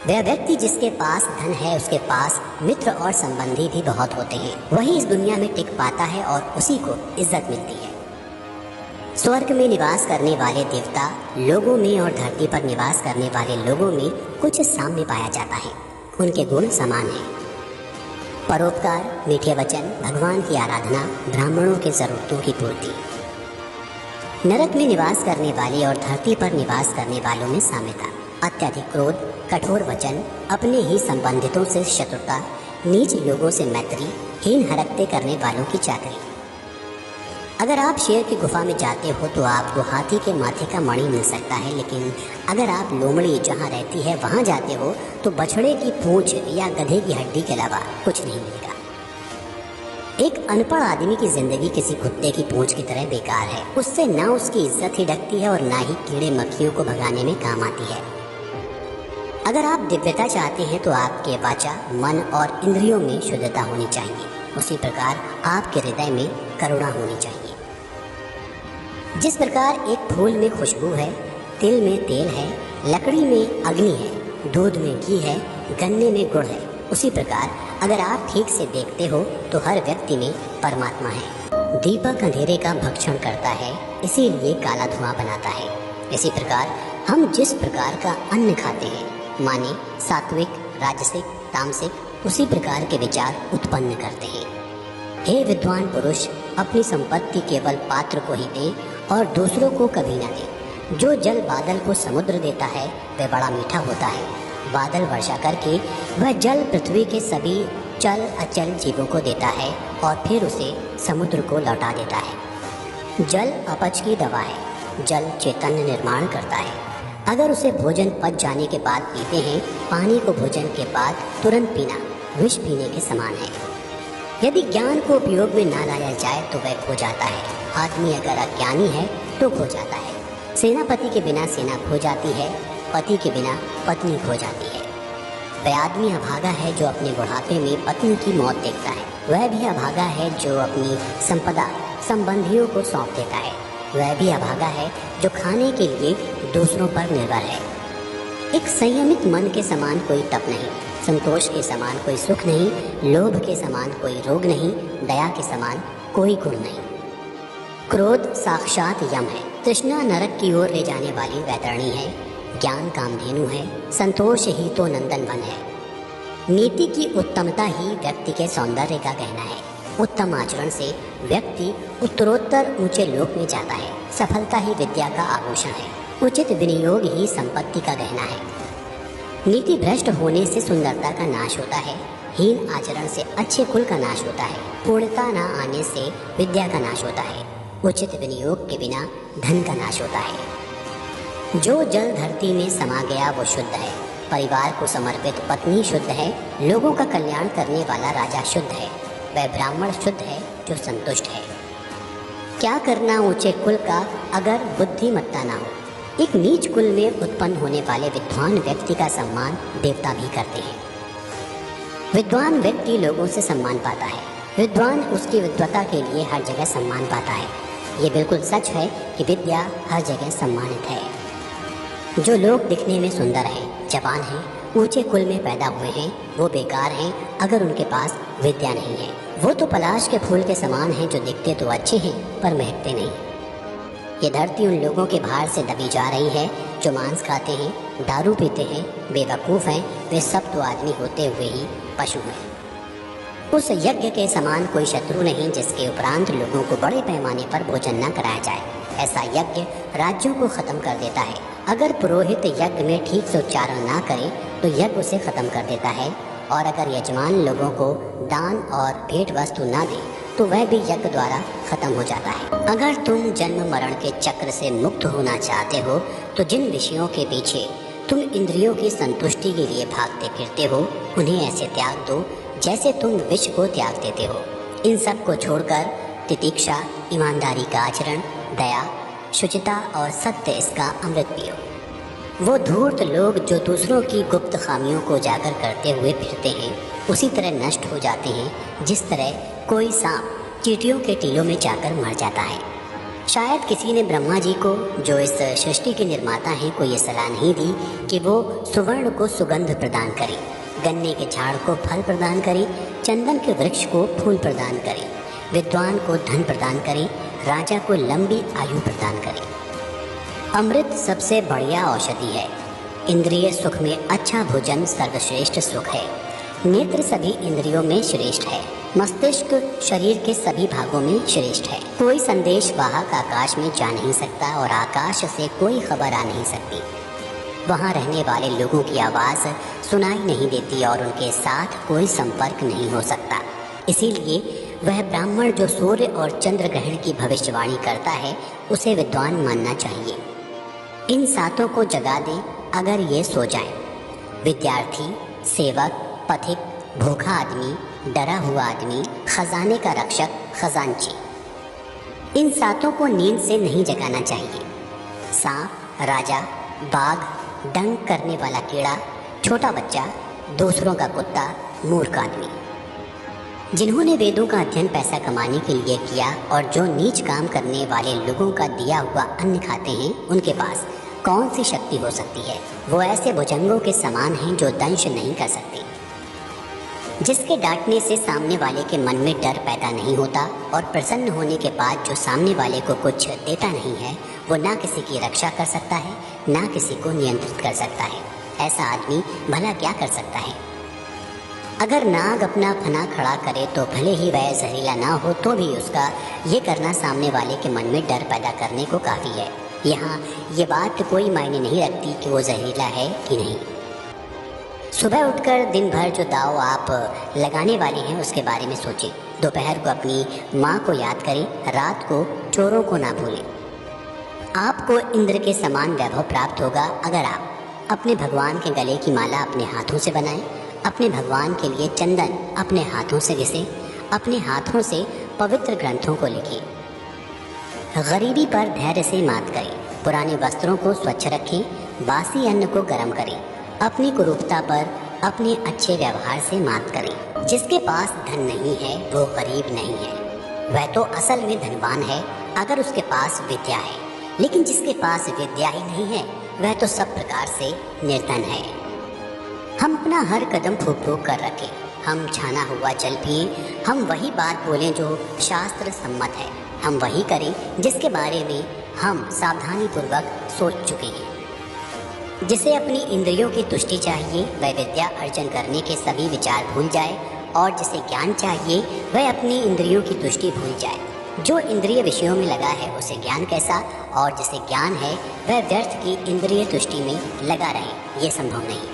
वह व्यक्ति जिसके पास धन है उसके पास मित्र और संबंधी भी बहुत होते हैं, वही इस दुनिया में टिक पाता है और उसी को इज्जत मिलती है। स्वर्ग में निवास करने वाले देवता लोगों में और धरती पर निवास करने वाले लोगों में कुछ साम्य पाया जाता है। उनके गुण समान हैं। परोपकार, मीठे वचन, भगवान की आराधना, ब्राह्मणों की जरूरतों की पूर्ति। नरक में निवास करने वाले और धरती पर निवास करने वालों में साम्यता। अत्यधिक क्रोध, कठोर वचन, अपने ही संबंधितों से शत्रुता, नीच लोगों से मैत्री, हीन हरकते करने वालों की चाकरी। अगर आप शेर की गुफा में जाते हो तो आपको हाथी के माथे का मणि मिल सकता है, लेकिन अगर आप लोमड़ी जहाँ रहती है वहाँ जाते हो तो बछड़े की पूंछ या गधे की हड्डी के अलावा कुछ नहीं मिलेगा। एक अनपढ़ आदमी की जिंदगी किसी कुत्ते की पूंछ की तरह बेकार है। उससे ना उसकी इज्जत ही ढकती है और ना ही कीड़े मक्खियों को भगाने में काम आती है। अगर आप दिव्यता चाहते हैं तो आपके वाचा, मन और इंद्रियों में शुद्धता होनी चाहिए। उसी प्रकार आपके हृदय में करुणा होनी चाहिए। जिस प्रकार एक फूल में खुशबू है, तिल में तेल है, लकड़ी में अग्नि है, दूध में घी है, गन्ने में गुड़ है, उसी प्रकार अगर आप ठीक से देखते हो तो हर व्यक्ति में परमात्मा है। दीपक अंधेरे का भक्षण करता है, इसीलिए काला धुआं बनाता है। इसी प्रकार हम जिस प्रकार का अन्न खाते हैं, माने सात्विक, राजसिक, तामसिक, उसी प्रकार के विचार उत्पन्न करते हैं। हे विद्वान पुरुष, अपनी संपत्ति केवल पात्र को ही दे और दूसरों को कभी न दे। जो जल बादल को समुद्र देता है वह बड़ा मीठा होता है। बादल वर्षा करके वह जल पृथ्वी के सभी चल अचल जीवों को देता है और फिर उसे समुद्र को लौटा देता है। जल अपच की दवा है। जल चैतन्य निर्माण करता है। अगर उसे भोजन पच जाने के बाद पीते हैं, पानी को भोजन के बाद तुरंत पीना विष पीने के समान है। यदि ज्ञान को उपयोग में ना लाया जाए तो वह खो जाता है। आदमी अगर अज्ञानी है तो खो जाता है। सेनापति के बिना सेना खो जाती है, पति के बिना पत्नी खो जाती है। वह आदमी अभागा है जो अपने बुढ़ापे में पत्नी की मौत देखता है। वह भी अभागा है जो अपनी संपदा संबंधियों को सौंप देता है। वह भी अभागा है जो खाने के लिए दूसरों पर निर्भर है। एक संयमित मन के समान कोई तप नहीं, संतोष के समान कोई सुख नहीं, लोभ के समान कोई रोग नहीं, दया के समान कोई गुण नहीं। क्रोध साक्षात यम है। तृष्णा नरक की ओर ले जाने वाली वैतरणी है। ज्ञान कामधेनु है। संतोष ही तो नंदन वन है। नीति की उत्तमता ही व्यक्ति के सौंदर्य का गहना है। उत्तम आचरण से व्यक्ति उत्तरोत्तर ऊंचे लोक में जाता है। सफलता ही विद्या का आभूषण है। उचित विनियोग ही संपत्ति का गहना है। नीति भ्रष्ट होने से सुंदरता का नाश होता है। हीन आचरण से अच्छे कुल का नाश होता है। पूर्णता न आने से विद्या का नाश होता है। उचित विनियोग के बिना धन का नाश होता है। जो जल धरती में समा गया वो शुद्ध है। परिवार को समर्पित पत्नी शुद्ध है। लोगों का कल्याण करने वाला राजा शुद्ध है। वह ब्राह्मण शुद्ध है जो संतुष्ट है। क्या करना ऊंचे कुल का अगर बुद्धिमत्ता ना हो। एक नीच कुल में उत्पन्न होने वाले विद्वान व्यक्ति का सम्मान देवता भी करते हैं। विद्वान व्यक्ति लोगों से सम्मान पाता है। विद्वान उसकी विद्वता के लिए हर जगह सम्मान पाता है। ये बिल्कुल सच है कि विद्या हर जगह सम्मानित है। जो लोग दिखने में सुंदर हैं, जवान हैं, ऊंचे कुल में पैदा हुए हैं, वो बेकार हैं अगर उनके पास विद्या नहीं है। वो तो पलाश के फूल के समान हैं जो दिखते तो अच्छे हैं पर महकते नहीं। ये धरती उन लोगों के भार से दबी जा रही है जो मांस खाते हैं, दारू पीते हैं, बेवकूफ़ हैं। वे सब तो आदमी होते हुए ही पशु हैं। उस यज्ञ के समान कोई शत्रु नहीं जिसके उपरांत लोगों को बड़े पैमाने पर भोजन न कराया जाए। ऐसा यज्ञ राज्यों को खत्म कर देता है। अगर पुरोहित यज्ञ में ठीक से उच्चारण ना करे तो यज्ञ उसे खत्म कर देता है, और अगर यजमान लोगों को दान और भेंट वस्तु ना दे तो वह भी यज्ञ द्वारा खत्म हो जाता है। अगर तुम जन्म मरण के चक्र से मुक्त होना चाहते हो तो जिन विषयों के पीछे तुम इंद्रियों की संतुष्टि के लिए भागते फिरते हो उन्हें ऐसे त्याग दो जैसे तुम विष को त्याग देते हो। इन सब को छोड़कर तितिक्षा, ईमानदारी का आचरण, दया, शुचिता और सत्य इसका अमृत पियो। वो धूर्त लोग जो दूसरों की गुप्त खामियों को उजागर करते हुए फिरते हैं उसी तरह नष्ट हो जाते हैं जिस तरह कोई सांप चींटियों के टीलों में जाकर मर जाता है। शायद किसी ने ब्रह्मा जी को, जो इस सृष्टि के निर्माता हैं, को ये सलाह नहीं दी कि वो सुवर्ण को सुगंध प्रदान करे, गन्ने के झाड़ को फल प्रदान करे, चंदन के वृक्ष को फूल प्रदान करे, विद्वान को धन प्रदान करे, राजा को लंबी आयु प्रदान करे। अमृत सबसे बढ़िया औषधि है। इंद्रिय सुख में अच्छा भोजन सर्वश्रेष्ठ सुख है। नेत्र सभी इंद्रियों में श्रेष्ठ है। मस्तिष्क शरीर के सभी भागों में श्रेष्ठ है। कोई संदेश वाहक आकाश में जा नहीं सकता और आकाश से कोई खबर आ नहीं सकती। वहाँ रहने वाले लोगों की आवाज़ सुनाई नहीं देती और उनके साथ कोई संपर्क नहीं हो सकता। इसीलिए वह ब्राह्मण जो सूर्य और चंद्र ग्रहण की भविष्यवाणी करता है उसे विद्वान मानना चाहिए। इन सातों को जगा दें अगर ये सो जाएं। विद्यार्थी, सेवक, पथिक, भूखा आदमी, डरा हुआ आदमी, खजाने का रक्षक, खजांची, इन सातों को नींद से नहीं जगाना चाहिए। सांप, राजा, बाघ, डंक करने वाला कीड़ा, छोटा बच्चा, दूसरों का कुत्ता, मूर्ख आदमी। जिन्होंने वेदों का अध्ययन पैसा कमाने के लिए किया और जो नीच काम करने वाले लोगों का दिया हुआ अन्न खाते हैं उनके पास कौन सी शक्ति हो सकती है। वो ऐसे भुजंगों के समान हैं जो दंश नहीं कर सकते, जिसके डांटने से सामने वाले के मन में डर पैदा नहीं होता और प्रसन्न होने के बाद जो सामने वाले को कुछ देता नहीं है वो ना किसी की रक्षा कर सकता है ना किसी को नियंत्रित कर सकता है। ऐसा आदमी भला क्या कर सकता है। अगर नाग अपना फना खड़ा करे तो भले ही वह जहरीला ना हो तो भी उसका ये करना सामने वाले के मन में डर पैदा करने को काफ़ी है। यहाँ ये बात कोई मायने नहीं रखती कि वो जहरीला है कि नहीं। सुबह उठकर दिन भर जो दाव आप लगाने वाले हैं उसके बारे में सोचें। दोपहर को अपनी माँ को याद करें, रात को चोरों को ना भूलें। आपको इंद्र के समान वैभव प्राप्त होगा अगर आप अपने भगवान के गले की माला अपने हाथों से बनाएं, अपने भगवान के लिए चंदन अपने हाथों से घिसें, अपने हाथों से पवित्र ग्रंथों को लिखें। गरीबी पर धैर्य से मात करें, पुराने वस्त्रों को स्वच्छ रखें, बासी अन्न को गर्म करें, अपनी कुरूपता पर अपने अच्छे व्यवहार से मात करें। जिसके पास धन नहीं है वो गरीब नहीं है, वह तो असल में धनवान है अगर उसके पास विद्या है। लेकिन जिसके पास विद्या ही नहीं है वह तो सब प्रकार से निर्धन है। हम अपना हर कदम फूंक फूंक कर रखें, हम छाना हुआ जल पिए, हम वही बात बोलें जो शास्त्र सम्मत है, हम वही करें जिसके बारे में हम सावधानीपूर्वक सोच चुके हैं। जिसे अपनी इंद्रियों की तुष्टि चाहिए वह विद्या अर्जन करने के सभी विचार भूल जाए, और जिसे ज्ञान चाहिए वह अपनी इंद्रियों की तुष्टि भूल जाए। जो इंद्रिय विषयों में लगा है उसे ज्ञान कैसा, और जिसे ज्ञान है वह व्यर्थ की इंद्रिय तुष्टि में लगा रहे, ये संभव नहीं।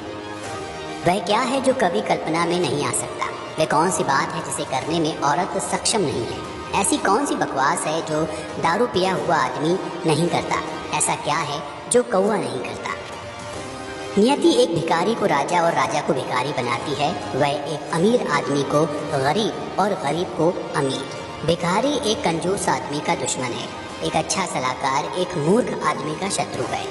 वह क्या है जो कभी कल्पना में नहीं आ सकता। वह कौन सी बात है जिसे करने में औरत सक्षम नहीं है। ऐसी कौन सी बकवास है जो दारू पिया हुआ आदमी नहीं करता। ऐसा क्या है जो कौवा नहीं करता। नियति एक भिखारी को राजा और राजा को भिखारी बनाती है। वह एक अमीर आदमी को गरीब और गरीब को अमीर। भिखारी एक कंजूस आदमी का दुश्मन है, एक अच्छा सलाहकार एक मूर्ख आदमी का शत्रु है।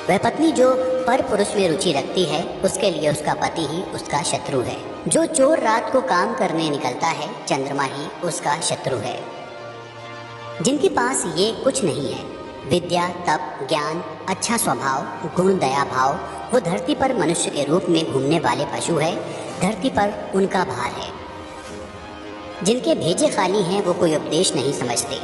वह पत्नी जो पर पुरुष में रुचि रखती है उसके लिए उसका पति ही उसका शत्रु है। जो चोर रात को काम करने निकलता है चंद्रमा ही उसका शत्रु है। जिनके पास ये कुछ नहीं है, विद्या, तप, ज्ञान, अच्छा स्वभाव, गुण, दया भाव, वो धरती पर मनुष्य के रूप में घूमने वाले पशु है। धरती पर उनका भार है। जिनके भेजे खाली हैं वो कोई उपदेश नहीं समझते।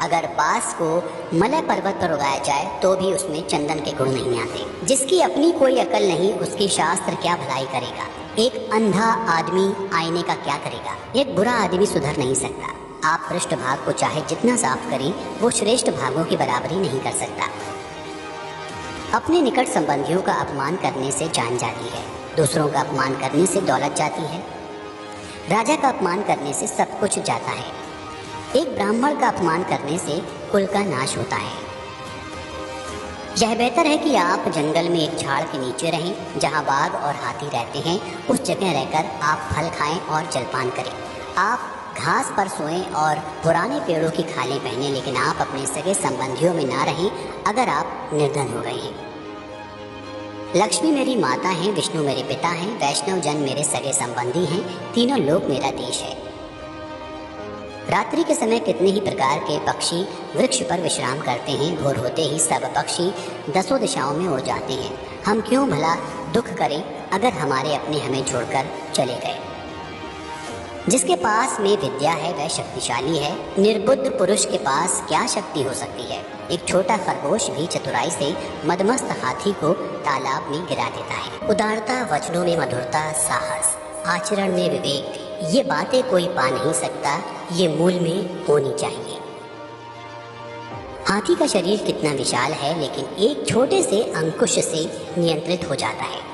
अगर बांस को मलय पर्वत पर उगाया जाए तो भी उसमें चंदन के गुण नहीं आते। जिसकी अपनी कोई अकल नहीं उसकी शास्त्र क्या भलाई करेगा। एक अंधा आदमी आईने का क्या करेगा? एक बुरा आदमी सुधर नहीं सकता। आप पृष्ठ भाग को चाहे जितना साफ करें, वो श्रेष्ठ भागों की बराबरी नहीं कर सकता। अपने निकट संबंधियों का अपमान करने से जान जाती है, दूसरों का अपमान करने से दौलत जाती है, राजा का अपमान करने से सब कुछ जाता है, एक ब्राह्मण का अपमान करने से कुल का नाश होता है। यह बेहतर है कि आप जंगल में एक झाड़ के नीचे रहें जहां बाघ और हाथी रहते हैं। उस जगह रहकर आप फल खाएं और जलपान करें। आप घास पर सोएं और पुराने पेड़ों की खालें पहनें, लेकिन आप अपने सगे संबंधियों में ना रहें अगर आप निर्धन हो गए हैं। लक्ष्मी मेरी माता हैं, विष्णु मेरे पिता हैं, वैष्णव जन मेरे सगे संबंधी हैं, तीनों लोक मेरा देश है। रात्रि के समय कितने ही प्रकार के पक्षी वृक्ष पर विश्राम करते हैं। भोर होते ही सब पक्षी दसों दिशाओं में उड़ जाते हैं। हम क्यों भला दुख करें अगर हमारे अपने हमें छोड़कर चले गए। जिसके पास में विद्या है वह शक्तिशाली है। निर्बुद्ध पुरुष के पास क्या शक्ति हो सकती है। एक छोटा खरगोश भी चतुराई से मदमस्त हाथी को तालाब में गिरा देता है। उदारता, वचनों में मधुरता, साहस, आचरण में विवेक, ये बातें कोई पा नहीं सकता, ये मूल में होनी चाहिए। हाथी का शरीर कितना विशाल है, लेकिन एक छोटे से अंकुश से नियंत्रित हो जाता है।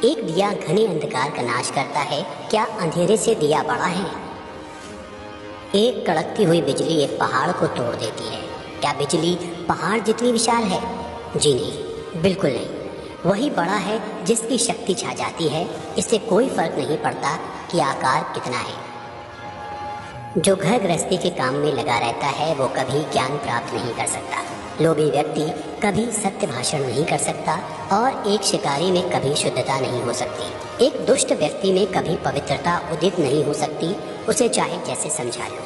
एक दिया घने अंधकार का नाश करता है, क्या अंधेरे से दिया बड़ा है? एक कड़कती हुई बिजली एक पहाड़ को तोड़ देती है, क्या बिजली पहाड़ जितनी विशाल है? जी नहीं, बिल्कुल नहीं। वही बड़ा है जिसकी शक्ति छा जाती है। इससे कोई फर्क नहीं पड़ता कि आकार कितना है। जो घर गृहस्थी के काम में लगा रहता है वो कभी ज्ञान प्राप्त नहीं कर सकता। लोभी व्यक्ति कभी सत्य भाषण नहीं कर सकता और एक शिकारी में कभी शुद्धता नहीं हो सकती। एक दुष्ट व्यक्ति में कभी पवित्रता उदित नहीं हो सकती, उसे चाहे जैसे समझा लो।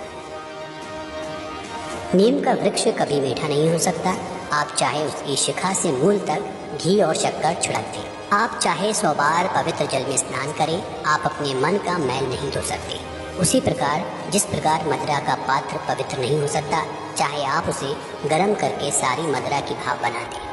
नीम का वृक्ष कभी मीठा नहीं हो सकता। आप चाहे उसकी शिखा से मूल तक घी और शक्कर छिड़क दें, आप चाहे 100 बार पवित्र जल में स्नान करें, आप अपने मन का मैल नहीं धो सकते। उसी प्रकार जिस प्रकार मदिरा का पात्र पवित्र नहीं हो सकता, चाहे आप उसे गर्म करके सारी मदिरा की भाप बना दें।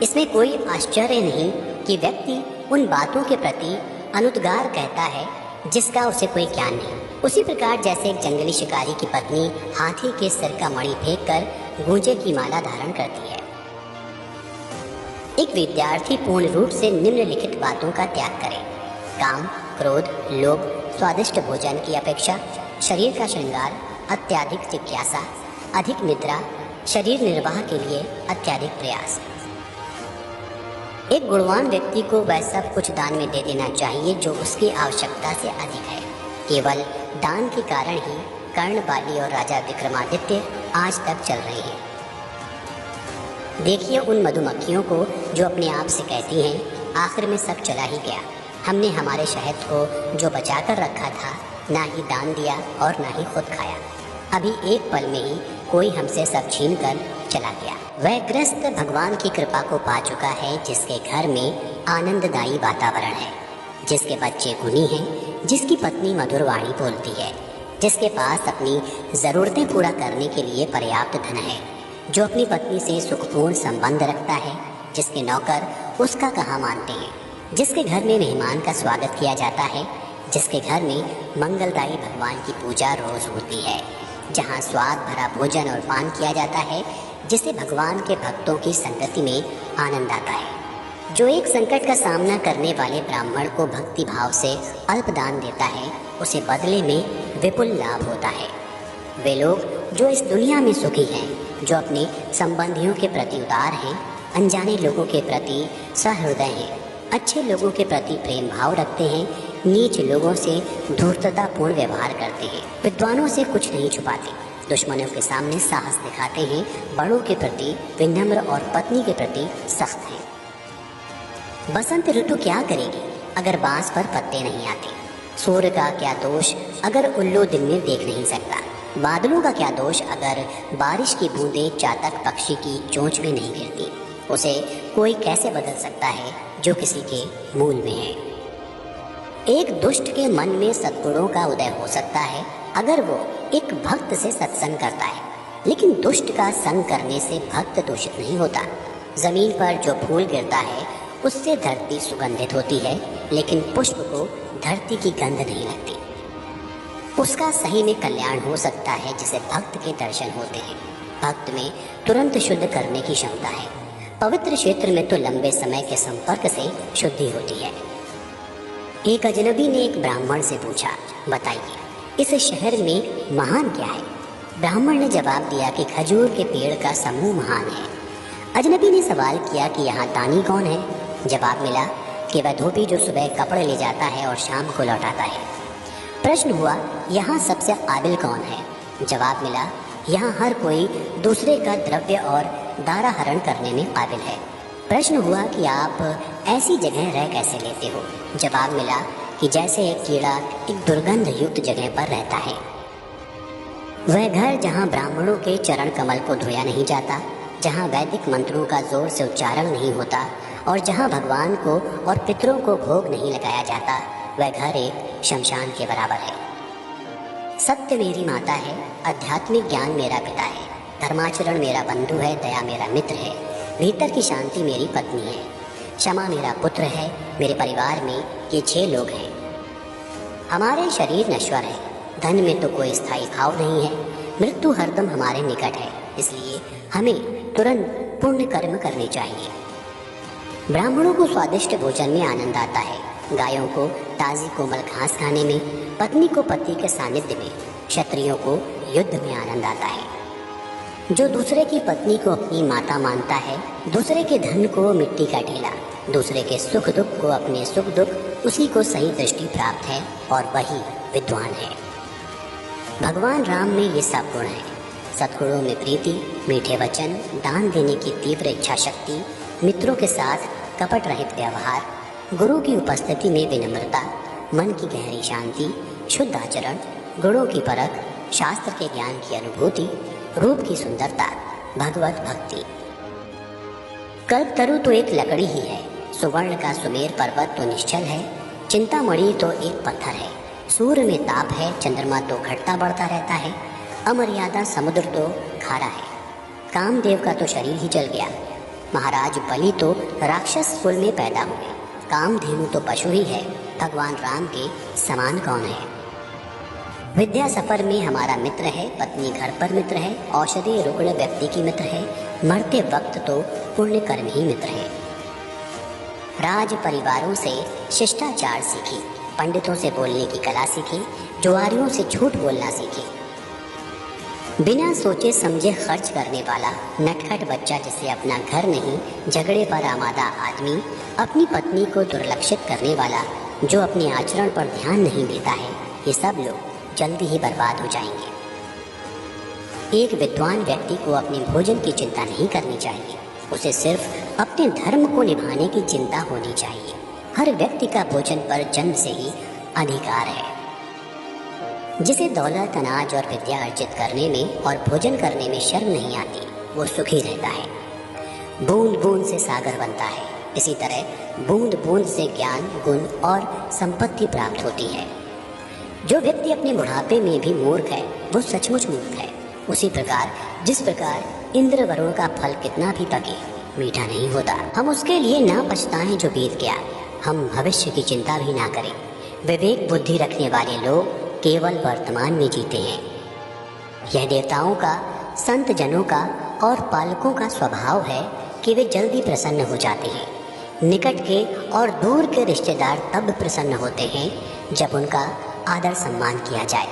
इसमें कोई आश्चर्य नहीं कि व्यक्ति उन बातों के प्रति अनुद्गार कहता है जिसका उसे कोई ज्ञान नहीं। उसी प्रकार जैसे एक जंगली शिकारी की पत्नी हाथी के सिर का मणि फेंक कर गूंजे की माला धारण करती है। एक विद्यार्थी पूर्ण रूप से निम्नलिखित बातों का त्याग करे। काम, क्रोध, लोभ, स्वादिष्ट भोजन की अपेक्षा, शरीर का श्रृंगार, अत्यधिक जिज्ञासा, अधिक निद्रा, शरीर निर्वाह के लिए अत्यधिक प्रयास। एक गुणवान व्यक्ति को वह सब कुछ दान में दे देना चाहिए जो उसकी आवश्यकता से अधिक है। केवल दान के कारण ही कर्ण, बाली और राजा विक्रमादित्य आज तक चल रहे हैं। देखिए उन मधुमक्खियों को जो अपने आप से कहती हैं आखिर में सब चला ही गया। हमने हमारे शहद को जो बचा कर रखा था ना ही दान दिया और ना ही खुद खाया। अभी एक पल में ही कोई हमसे सब छीन कर चला गया। वह गृहस्थ भगवान की कृपा को पा चुका है जिसके घर में आनंददायी वातावरण है, जिसके बच्चे गुणी हैं, जिसकी पत्नी मधुर वाणी बोलती है, जिसके पास अपनी ज़रूरतें पूरा करने के लिए पर्याप्त धन है, जो अपनी पत्नी से सुखपूर्ण संबंध रखता है, जिसके नौकर उसका कहा मानते हैं, जिसके घर में मेहमान का स्वागत किया जाता है, जिसके घर में मंगलदायी भगवान की पूजा रोज होती है, जहाँ स्वाद भरा भोजन और पान किया जाता है, जिसे भगवान के भक्तों की संगति में आनंद आता है, जो एक संकट का सामना करने वाले ब्राह्मण को भक्ति भाव से अल्प दान देता है, उसे बदले में विपुल लाभ होता है। वे लोग जो इस दुनिया में सुखी हैं, जो अपने संबंधियों के प्रति उदार हैं, अनजाने लोगों के प्रति सहृदय हैं, अच्छे लोगों के प्रति प्रेम भाव रखते हैं, नीच लोगों से धूर्ततापूर्ण व्यवहार करते हैं, विद्वानों से कुछ नहीं छुपाते, दुश्मनों के सामने साहस दिखाते हैं, बड़ों के प्रति विनम्र और पत्नी के प्रति सख्त हैं। बसंत ऋतु क्या करेगी अगर बांस पर पत्ते नहीं आते? सूर्य का क्या दोष अगर उल्लू दिन में देख नहीं सकता? बादलों का क्या दोष अगर बारिश की बूंदें चातक पक्षी की चोंच में नहीं गिरती? उसे कोई कैसे बदल सकता है जो किसी के मूल में है? एक दुष्ट के मन में सद्गुणों का उदय हो सकता है अगर वो एक भक्त से सत्संग करता है, लेकिन दुष्ट का संग करने से भक्त दूषित नहीं होता। जमीन पर जो फूल गिरता है उससे धरती सुगंधित होती है, लेकिन पुष्प को धरती की गंध नहीं लगती। उसका सही में कल्याण हो सकता है जिसे भक्त के दर्शन होते हैं। भक्त में तुरंत शुद्ध करने की क्षमता है। पवित्र क्षेत्र में तो लंबे समय के संपर्क से शुद्धि होती है। एक अजनबी ने एक ब्राह्मण से पूछा, बताइए इस शहर में महान क्या है? ब्राह्मण ने जवाब दिया कि खजूर के पेड़ का समूह महान है। अजनबी ने सवाल किया कि यहाँ दानी कौन है? जवाब मिला कि वह धोबी जो सुबह कपड़े ले जाता है और शाम को लौटाता है। प्रश्न हुआ, यहाँ सबसे काबिल कौन है? जवाब मिला, यहाँ हर कोई दूसरे का द्रव्य और दारा हरण करने में काबिल है। प्रश्न हुआ कि आप ऐसी जगह रह कैसे लेते हो? जवाब मिला कि जैसे एक कीड़ा एक दुर्गंध युक्त जगह पर रहता है। वह घर जहाँ ब्राह्मणों के चरण कमल को धोया नहीं जाता, जहाँ वैदिक मंत्रों का जोर से उच्चारण नहीं होता और जहाँ भगवान को और पितरों को भोग नहीं लगाया जाता, वह घर एक शमशान के बराबर है। सत्य मेरी माता है, आध्यात्मिक ज्ञान मेरा पिता है, धर्माचरण मेरा बंधु है, दया मेरा मित्र है, भीतर की शांति मेरी पत्नी है, क्षमा मेरा पुत्र है। मेरे परिवार में ये 6 लोग हैं। हमारे शरीर नश्वर है, धन में तो कोई स्थायी भाव नहीं है, मृत्यु हरदम हमारे निकट है, इसलिए हमें तुरंत पुण्य कर्म करने चाहिए। ब्राह्मणों को स्वादिष्ट भोजन में आनंद आता है, गायों को ताज़ी कोमल घास खाने में, पत्नी को पति के सानिध्य में, क्षत्रियों को युद्ध में आनंद आता है। जो दूसरे की पत्नी को अपनी माता मानता है, दूसरे के धन को मिट्टी का ढेला, दूसरे के सुख दुख को अपने सुख दुख, उसी को सही दृष्टि प्राप्त है और वही विद्वान है। भगवान राम में ये सब गुण हैं। सद्गुणों में प्रीति, मीठे वचन, दान देने की तीव्र इच्छा शक्ति, मित्रों के साथ कपट रहित व्यवहार, गुरु की उपस्थिति में विनम्रता, मन की गहरी शांति, शुद्ध आचरण, गुणों की परख, शास्त्र के ज्ञान की अनुभूति, रूप की सुंदरता, भगवत भक्ति। कल्पतरु तो एक लकड़ी ही है, सुवर्ण का सुमेर पर्वत तो निश्चल है, चिंतामणि तो एक पत्थर है, सूर्य में ताप है, चंद्रमा तो घटता बढ़ता रहता है, अमर्यादा समुद्र तो खारा है, कामदेव का तो शरीर ही जल गया, महाराज बलि तो राक्षस कुल में पैदा हुए, कामधेनु तो पशु ही है, भगवान राम के समान कौन है? विद्या सफर में हमारा मित्र है, पत्नी घर पर मित्र है, औषधि रुग्ण व्यक्ति की मित्र है, मरते वक्त तो पुण्य कर्म ही मित्र है। राज परिवारों से शिष्टाचार सीखी, पंडितों से बोलने की कला सीखी, जुआरियों से झूठ बोलना सीखी। बिना सोचे समझे खर्च करने वाला नटखट बच्चा जिसे अपना घर नहीं, झगड़े पर आमादा आदमी, अपनी पत्नी को दुर्लक्षित करने वाला जो अपने आचरण पर ध्यान नहीं देता है, ये सब लोग जल्दी ही बर्बाद हो जाएंगे। एक विद्वान व्यक्ति को अपने भोजन की चिंता नहीं करनी चाहिए, उसे सिर्फ अपने धर्म को निभाने की चिंता होनी चाहिए। हर व्यक्ति का भोजन पर जन्म से ही अधिकार है। जिसे दौलत, अनाज और विद्या अर्जित करने में और भोजन करने में शर्म नहीं आती, वो सुखी रहता है। बूंद बूंद से सागर बनता है, इसी तरह बूंद बूंद से ज्ञान, गुण और संपत्ति प्राप्त होती है। जो व्यक्ति अपने बुढ़ापे में भी मूर्ख है, वो सचमुच मूर्ख है। उसी प्रकार जिस प्रकार इंद्र वरुण का फल कितना भी पके मीठा नहीं होता, हम उसके लिए ना पछताएं जो बीत गया, हम भविष्य की चिंता भी ना करें। विवेक बुद्धि रखने वाले लोग केवल वर्तमान में जीते हैं। यह देवताओं का, संत जनों का और पालकों का स्वभाव है कि वे जल्दी प्रसन्न हो जाते हैं। निकट के और दूर के रिश्तेदार तब प्रसन्न होते हैं जब उनका आदर सम्मान किया जाए,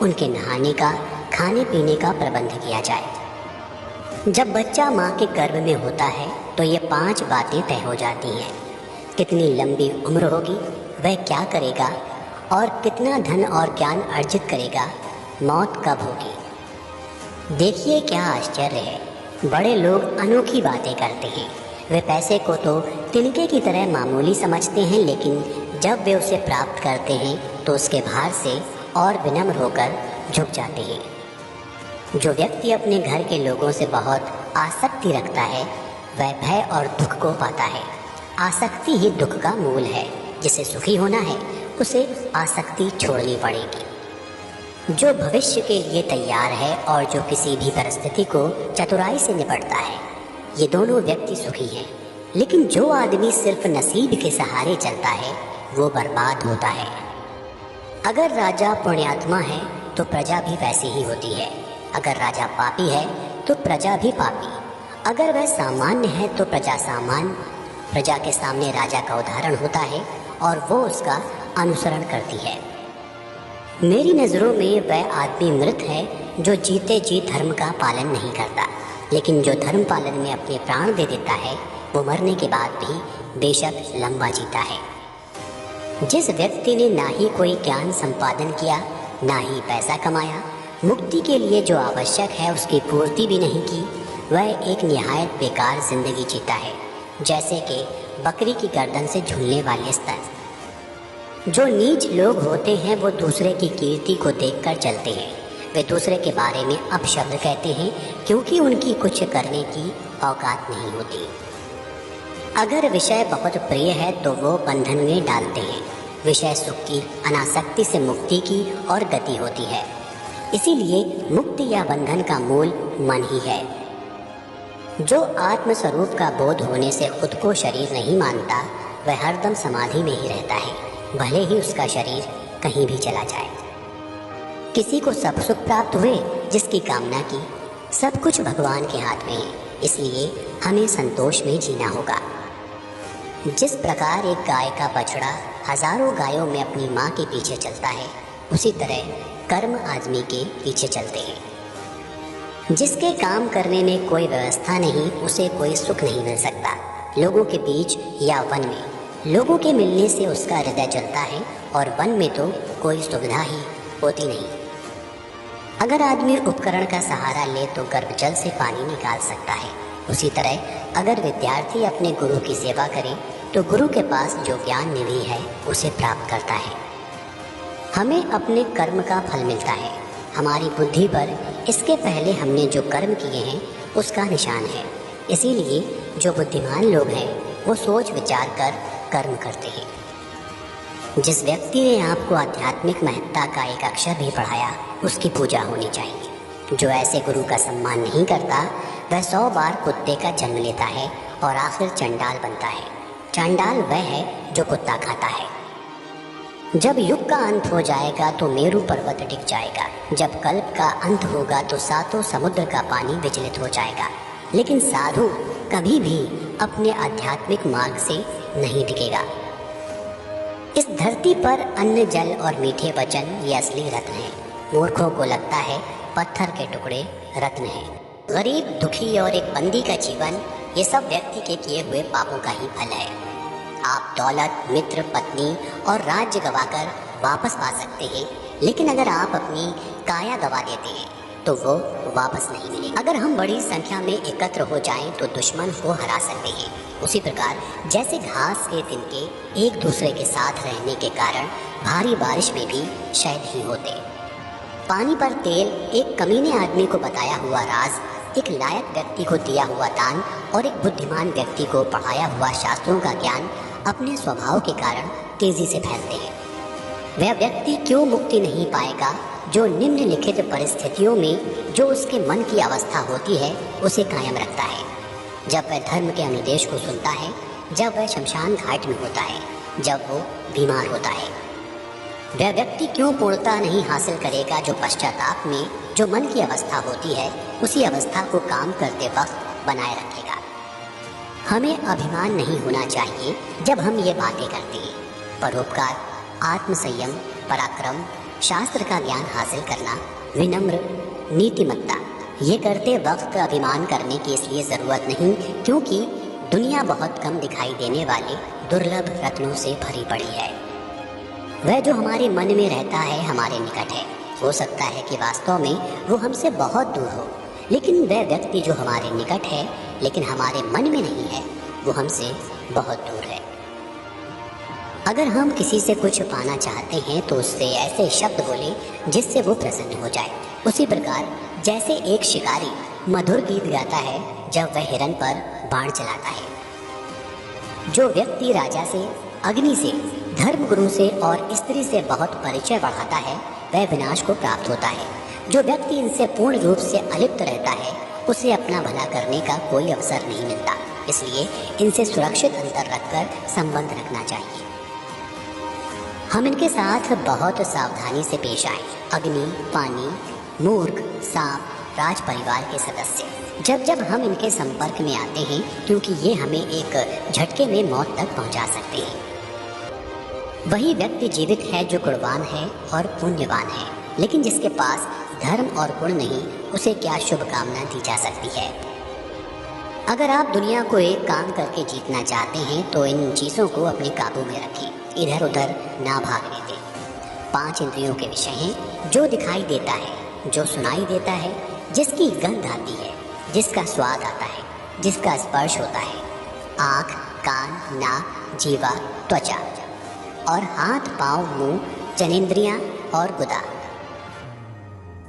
उनके नहाने का, खाने पीने का प्रबंध किया जाए। जब बच्चा माँ के गर्भ में होता है तो ये 5 बातें तय हो जाती हैं। कितनी लंबी उम्र होगी, वह क्या करेगा और कितना धन और ज्ञान अर्जित करेगा, मौत कब होगी। देखिए क्या आश्चर्य है, बड़े लोग अनोखी बातें करते हैं। वे पैसे को तो तिनके की तरह मामूली समझते हैं, लेकिन जब वे उसे प्राप्त करते हैं तो उसके भार से और विनम्र होकर झुक जाते हैं। जो व्यक्ति अपने घर के लोगों से बहुत आसक्ति रखता है, वह भय और दुख को पाता है। आसक्ति ही दुख का मूल है। जिसे सुखी होना है, उसे आसक्ति छोड़नी पड़ेगी। जो भविष्य के लिए तैयार है और जो किसी भी परिस्थिति को चतुराई से निपटता है, ये दोनों व्यक्ति सुखी हैं। लेकिन जो आदमी सिर्फ नसीब के सहारे चलता है वो बर्बाद होता है। अगर राजा पुण्यात्मा है तो प्रजा भी वैसी ही होती है। अगर राजा पापी है तो प्रजा भी पापी। अगर वह सामान्य है तो प्रजा सामान्य। प्रजा के सामने राजा का उदाहरण होता है और वो उसका अनुसरण करती है। मेरी नज़रों में वह आदमी मृत है जो जीते जी धर्म का पालन नहीं करता, लेकिन जो धर्म पालन में अपने प्राण दे देता है वो मरने के बाद भी बेशक लंबा जीता है। जिस व्यक्ति ने ना ही कोई ज्ञान संपादन किया, ना ही पैसा कमाया, मुक्ति के लिए जो आवश्यक है उसकी पूर्ति भी नहीं की, वह एक निहायत बेकार जिंदगी जीता है, जैसे कि बकरी की गर्दन से झूलने वाले स्तर। जो नीच लोग होते हैं वो दूसरे की कीर्ति को देखकर चलते हैं। वे दूसरे के बारे में अपशब्द कहते हैं क्योंकि उनकी कुछ करने की औकात नहीं होती। अगर विषय बहुत प्रिय है तो वो बंधन में डालते हैं। विषय सुख की, अनासक्ति से मुक्ति की और गति होती है। इसीलिए मुक्ति या बंधन का मूल मन ही है। जो आत्मस्वरूप का बोध होने से खुद को शरीर नहीं मानता वह हरदम समाधि में ही रहता है, भले ही उसका शरीर कहीं भी चला जाए। किसी को सब सुख प्राप्त हुए जिसकी कामना की, सब कुछ भगवान के हाथ में है, इसलिए हमें संतोष में जीना होगा। जिस प्रकार एक गाय का बछड़ा हजारों गायों में अपनी माँ के पीछे चलता है, उसी तरह कर्म आदमी के पीछे चलते हैं। जिसके काम करने में कोई व्यवस्था नहीं उसे कोई सुख नहीं मिल सकता। लोगों के बीच या वन में लोगों के मिलने से उसका हृदय जलता है और वन में तो कोई सुविधा ही होती नहीं। अगर आदमी उपकरण का सहारा ले तो गर्भ जल से पानी निकाल सकता है। उसी तरह अगर विद्यार्थी अपने गुरु की सेवा करे तो गुरु के पास जो ज्ञान निधि है उसे प्राप्त करता है। हमें अपने कर्म का फल मिलता है। हमारी बुद्धि पर इसके पहले हमने जो कर्म किए हैं उसका निशान है। इसीलिए जो बुद्धिमान लोग हैं वो सोच विचार कर कर्म करते हैं। जिस व्यक्ति ने आपको आध्यात्मिक महत्ता का एक अक्षर भी पढ़ाया उसकी पूजा होनी चाहिए। जो ऐसे गुरु का सम्मान नहीं करता वह 100 बार कुत्ते का जन्म लेता है और आखिर चंडाल बनता है। चंडाल वह है जो कुत्ता खाता है। जब युग का अंत हो जाएगा तो मेरू पर्वत टिक जाएगा। जब कल्प का अंत होगा तो सातों समुद्र का पानी विचलित हो जाएगा। लेकिन साधु कभी भी अपने आध्यात्मिक मार्ग से नहीं टिकेगा। इस धरती पर अन्न, जल और मीठे वचन ये असली रत्न हैं। मूर्खों को लगता है पत्थर के टुकड़े रत्न हैं। गरीब, दुखी और एक बंदी का जीवन ये सब व्यक्ति के किए हुए पापों का ही फल है। आप दौलत, मित्र, पत्नी और राज्य गवाकर वापस पा सकते हैं, लेकिन अगर आप अपनी काया गवा देते हैं तो वो वापस नहीं मिलेगी। अगर हम बड़ी संख्या में एकत्र हो जाएं तो दुश्मन को हरा सकते हैं। उसी प्रकार जैसे घास के तिनके एक दूसरे के साथ रहने के कारण भारी बारिश में भी शहद ही होते। पानी पर तेल एक कमीने आदमी को बताया हुआ राज, एक लायक व्यक्ति को दिया हुआ दान और एक बुद्धिमान व्यक्ति को पढ़ाया हुआ शास्त्रों का ज्ञान अपने स्वभाव के कारण तेजी से फैलते हैं। वह व्यक्ति क्यों मुक्ति नहीं पाएगा जो निम्नलिखित परिस्थितियों में जो उसके मन की अवस्था होती है उसे कायम रखता है। जब वह धर्म के अनुदेश को सुनता है, जब वह शमशान घाट में होता है, जब वो बीमार होता है। वह व्यक्ति क्यों पूर्णता नहीं हासिल करेगा जो पश्चाताप में जो मन की अवस्था होती है उसी अवस्था को काम करते वक्त बनाए रखेगा। हमें अभिमान नहीं होना चाहिए जब हम ये बातें करते हैं। परोपकार, आत्मसंयम, पराक्रम, शास्त्र का ज्ञान हासिल करना, विनम्र, नीतिमत्ता, ये करते वक्त अभिमान करने की इसलिए ज़रूरत नहीं क्योंकि दुनिया बहुत कम दिखाई देने वाले दुर्लभ रत्नों से भरी पड़ी है। वह जो हमारे मन में रहता है हमारे निकट है। हो सकता है कि वास्तव में वो हमसे बहुत दूर हो, लेकिन वह व्यक्ति जो हमारे निकट है लेकिन हमारे मन में नहीं है वो हमसे बहुत दूर है। अगर हम किसी से कुछ पाना चाहते हैं तो उससे ऐसे शब्द बोलें जिससे वो प्रसन्न हो जाए। उसी प्रकार जैसे एक शिकारी मधुर गीत गाता है जब वह हिरन पर बाण चलाता है। जो व्यक्ति राजा से, अग्नि से, धर्मगुरु से और स्त्री से बहुत परिचय बढ़ाता है वह विनाश को प्राप्त होता है। जो व्यक्ति इनसे पूर्ण रूप से अलिप्त रहता है उसे अपना भला करने का कोई अवसर नहीं मिलता। इसलिए इनसे सुरक्षित अंतर रखकर संबंध रखना चाहिए। हम इनके साथ बहुत सावधानी से पेश आए। अग्नि, पानी, मूर्ख, सांप, राज परिवार के सदस्य, जब जब हम इनके संपर्क में आते हैं, क्योंकि ये हमें एक झटके में मौत तक पहुंचा सकते हैं। वही व्यक्ति जीवित है जो गुणवान है और पुण्यवान है, लेकिन जिसके पास धर्म और गुण नहीं, उसे क्या शुभकामना दी जा सकती है। अगर आप दुनिया को एक काम करके जीतना चाहते हैं तो इन चीज़ों को अपने काबू में रखें, इधर उधर ना भागने दें। 5 इंद्रियों के विषय हैं, जो दिखाई देता है, जो सुनाई देता है, जिसकी गंध आती है, जिसका स्वाद आता है, जिसका स्पर्श होता है, आँख, कान, नाक, जीवा, त्वचा, और हाथ, पाँव, मुंह, जनेंद्रियाँ और गुदा।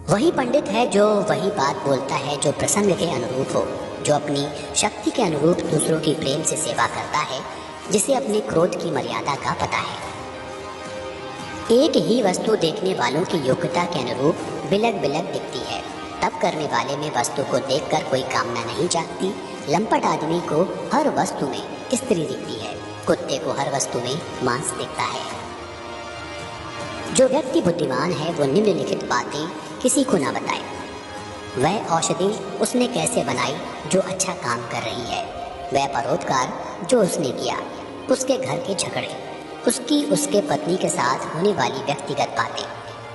वही पंडित है जो वही बात बोलता है जो प्रसंग के अनुरूप हो, जो अपनी शक्ति के अनुरूप दूसरों की प्रेम से सेवा करता है, जिसे अपने क्रोध की मर्यादा का पता है। एक ही वस्तु देखने वालों की योग्यता के अनुरूप बिलग बिलग दिखती है। तब करने वाले में वस्तु को देखकर कोई कामना नहीं जागती। लंपट आदमी को हर वस्तु में स्त्री दिखती है, कुत्ते को हर वस्तु में मांस दिखता है। जो व्यक्ति बुद्धिमान है वो निम्नलिखित बातें किसी को ना बताए। वह औषधि उसने कैसे बनाई जो अच्छा काम कर रही है, वह परोपकार जो उसने किया, उसके घर के झगड़े, उसके पत्नी के साथ होने वाली व्यक्तिगत बातें,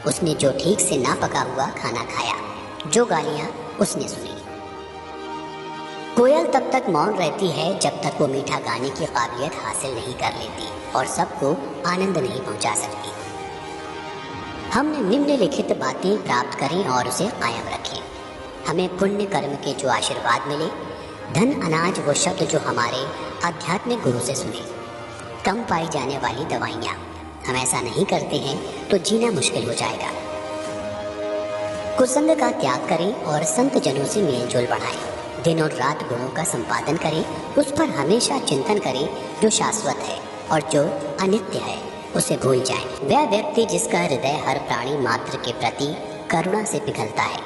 उसने जो ठीक से ना पका हुआ खाना खाया, जो गालियाँ उसने सुनी। कोयल तब तक मौन रहती है जब तक वो मीठा गाने की काबिलियत हासिल नहीं कर लेती और सबको आनंद नहीं पहुंचा सकती। हमने निम्नलिखित बातें प्राप्त करें और उसे कायम रखें। हमें पुण्य कर्म के जो आशीर्वाद मिले, धन, अनाज, वो शब्द जो हमारे आध्यात्मिक गुरु से सुने, कम पाई जाने वाली दवाइयाँ। हम ऐसा नहीं करते हैं तो जीना मुश्किल हो जाएगा। कुसंग का त्याग करें और संत जनों से मेलजोल बढ़ाएं। दिन और रात गुणों का संपादन करें, उस पर हमेशा चिंतन करें जो शाश्वत है, और जो अनित्य है उसे भूल जाएं। वह व्यक्ति जिसका हृदय हर प्राणी मात्र के प्रति करुणा से पिघलता है,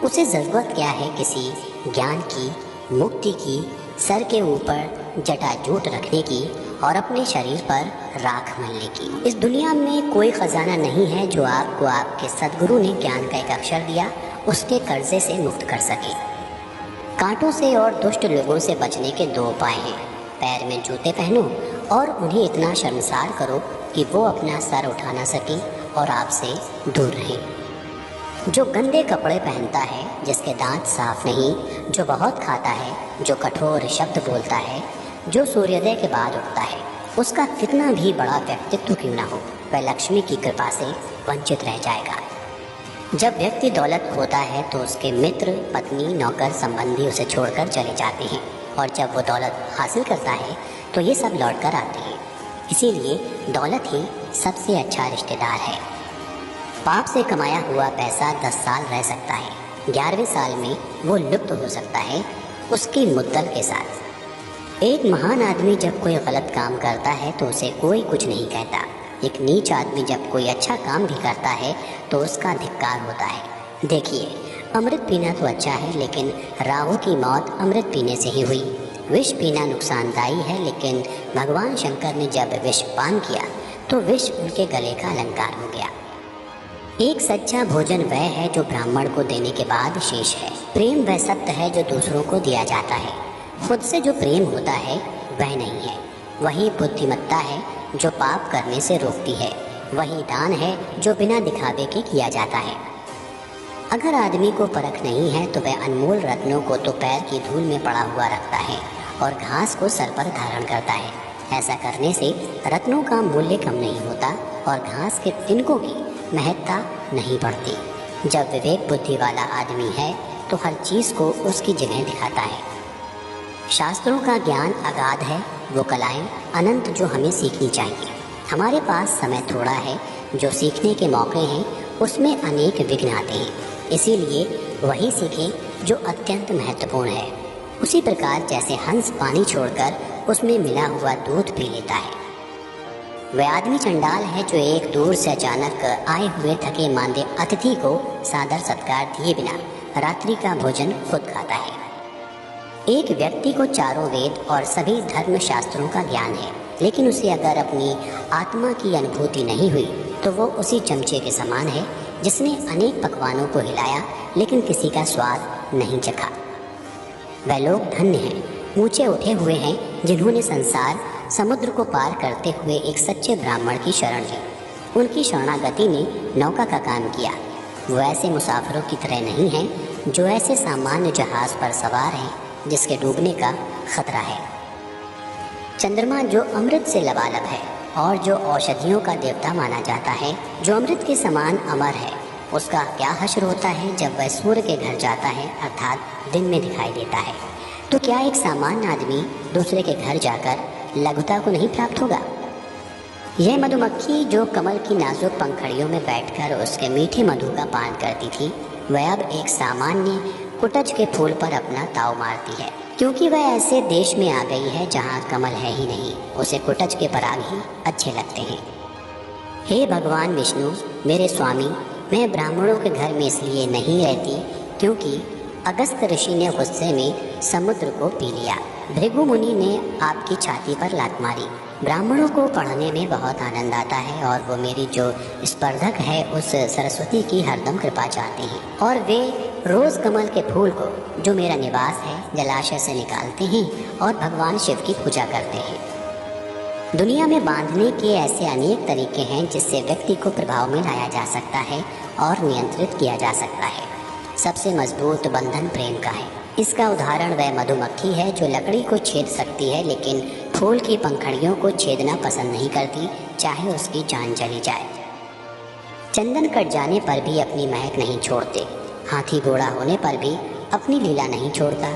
उसे जरूरत क्या है किसी ज्ञान की, मुक्ति की, सर के ऊपर जटाजूट रखने की और अपने शरीर पर राख मलने की। इस दुनिया में कोई खजाना नहीं है जो आपको आपके सद्गुरु ने ज्ञान का एक अक्षर दिया उसके कर्जे से मुक्त कर सके। कांटों से और दुष्ट लोगों से बचने के 2 उपाय हैं। पैर में जूते पहनो और उन्हें इतना शर्मसार करो कि वो अपना सर उठा ना सके और आपसे दूर रहें। जो गंदे कपड़े पहनता है, जिसके दांत साफ नहीं, जो बहुत खाता है, जो कठोर शब्द बोलता है, जो सूर्योदय के बाद उठता है, उसका कितना भी बड़ा व्यक्तित्व क्यों ना हो, वह लक्ष्मी की कृपा से वंचित रह जाएगा। जब व्यक्ति दौलत खोता है तो उसके मित्र, पत्नी, नौकर, संबंधी उसे छोड़कर चले जाते हैं, और जब वो दौलत हासिल करता है तो ये सब लौट कर आते हैं। इसीलिए दौलत ही सबसे अच्छा रिश्तेदार है। पाप से कमाया हुआ पैसा 10 साल रह सकता है, 11वें साल में वो लुप्त हो सकता है उसकी मुद्दल के साथ। एक महान आदमी जब कोई गलत काम करता है तो उसे कोई कुछ नहीं कहता। एक नीच आदमी जब कोई अच्छा काम भी करता है तो उसका धिक्कार होता है। देखिए, अमृत पीना तो अच्छा है, लेकिन राहु की मौत अमृत पीने से ही हुई। विष पीना नुकसानदायी है, लेकिन भगवान शंकर ने जब विष पान किया तो विष उनके गले का अलंकार हो गया। एक सच्चा भोजन वह है जो ब्राह्मण को देने के बाद शेष है। प्रेम वह सत्य है जो दूसरों को दिया जाता है। खुद से जो प्रेम होता है वह नहीं है। वही बुद्धिमत्ता है जो पाप करने से रोकती है। वही दान है जो बिना दिखावे के किया जाता है। अगर आदमी को परख नहीं है तो वह अनमोल रत्नों को तो पैर की धूल में पड़ा हुआ रखता है और घास को सर पर धारण करता है। ऐसा करने से रत्नों का मूल्य कम नहीं होता और घास के तिनकों की महत्ता नहीं बढ़ती। जब विवेक बुद्धि वाला आदमी है तो हर चीज़ को उसकी जगह दिखाता है। शास्त्रों का ज्ञान अगाध है, वो कलाएं अनंत जो हमें सीखनी चाहिए। हमारे पास समय थोड़ा है, जो सीखने के मौके हैं उसमें अनेक विघ्न आते हैं। इसीलिए वही सीखें जो अत्यंत महत्वपूर्ण है। उसी प्रकार जैसे हंस पानी छोड़कर उसमें मिला हुआ दूध पी लेता है, वह आदमी चंडाल है जो एक दूर से अचानक आए हुए थके मांदे अतिथि को सादर सत्कार दिए बिना रात्रि का भोजन खुद खाता है। एक व्यक्ति को चारों वेद और सभी धर्म शास्त्रों का ज्ञान है, लेकिन उसे अगर अपनी आत्मा की अनुभूति नहीं हुई तो वो उसी चमचे के समान है जिसने अनेक पकवानों को हिलाया लेकिन किसी का स्वाद नहीं चखा। वह लोग धन्य हैं, ऊंचे उठे हुए हैं, जिन्होंने संसार समुद्र को पार करते हुए एक सच्चे ब्राह्मण की शरण ली। उनकी शरणागति ने नौका का काम किया। वो ऐसे मुसाफिरों की तरह नहीं हैं जो ऐसे सामान्य जहाज पर सवार हैं जिसके डूबने का खतरा है। चंद्रमा जो अमृत से लबालब है और जो औषधियों का देवता माना जाता है, जो अमृत के समान अमर है, उसका क्या हश्र होता है जब वह सूर्य के घर जाता है, अर्थात दिन में दिखाई देता है। तो क्या एक सामान्य आदमी दूसरे के घर जाकर लघुता को नहीं प्राप्त होगा? यह मधुमक्खी जो कमल की नाजुक पंखड़ियों में बैठकर उसके मीठे मधु का पान करती थी, वह अब एक सामान्य कुटज के फूल पर अपना ताव मारती है, क्योंकि वह ऐसे देश में आ गई है जहाँ कमल है ही नहीं। उसे कुटज के पराग ही अच्छे लगते हैं। हे भगवान विष्णु, मेरे स्वामी, मैं ब्राह्मणों के घर में इसलिए नहीं रहती क्योंकि अगस्त ऋषि ने गुस्से में समुद्र को पी लिया। भृगु मुनि ने आपकी छाती पर लात मारी। ब्राह्मणों को पढ़ने में बहुत आनंद आता है और वो मेरी जो स्पर्धक है उस सरस्वती की हरदम कृपा चाहते हैं, और वे रोज कमल के फूल को, जो मेरा निवास है, जलाशय से निकालते हैं और भगवान शिव की पूजा करते हैं। दुनिया में बांधने के ऐसे अनेक तरीके हैं जिससे व्यक्ति को प्रभाव में लाया जा सकता है और नियंत्रित किया जा सकता है। सबसे मजबूत बंधन प्रेम का है। इसका उदाहरण वह मधुमक्खी है जो लकड़ी को छेद सकती है लेकिन फूल की पंखड़ियों को छेदना पसंद नहीं करती, चाहे उसकी जान चली जाए। चंदन कट जाने पर भी अपनी महक नहीं छोड़ते, हाथी घोड़ा होने पर भी अपनी लीला नहीं छोड़ता,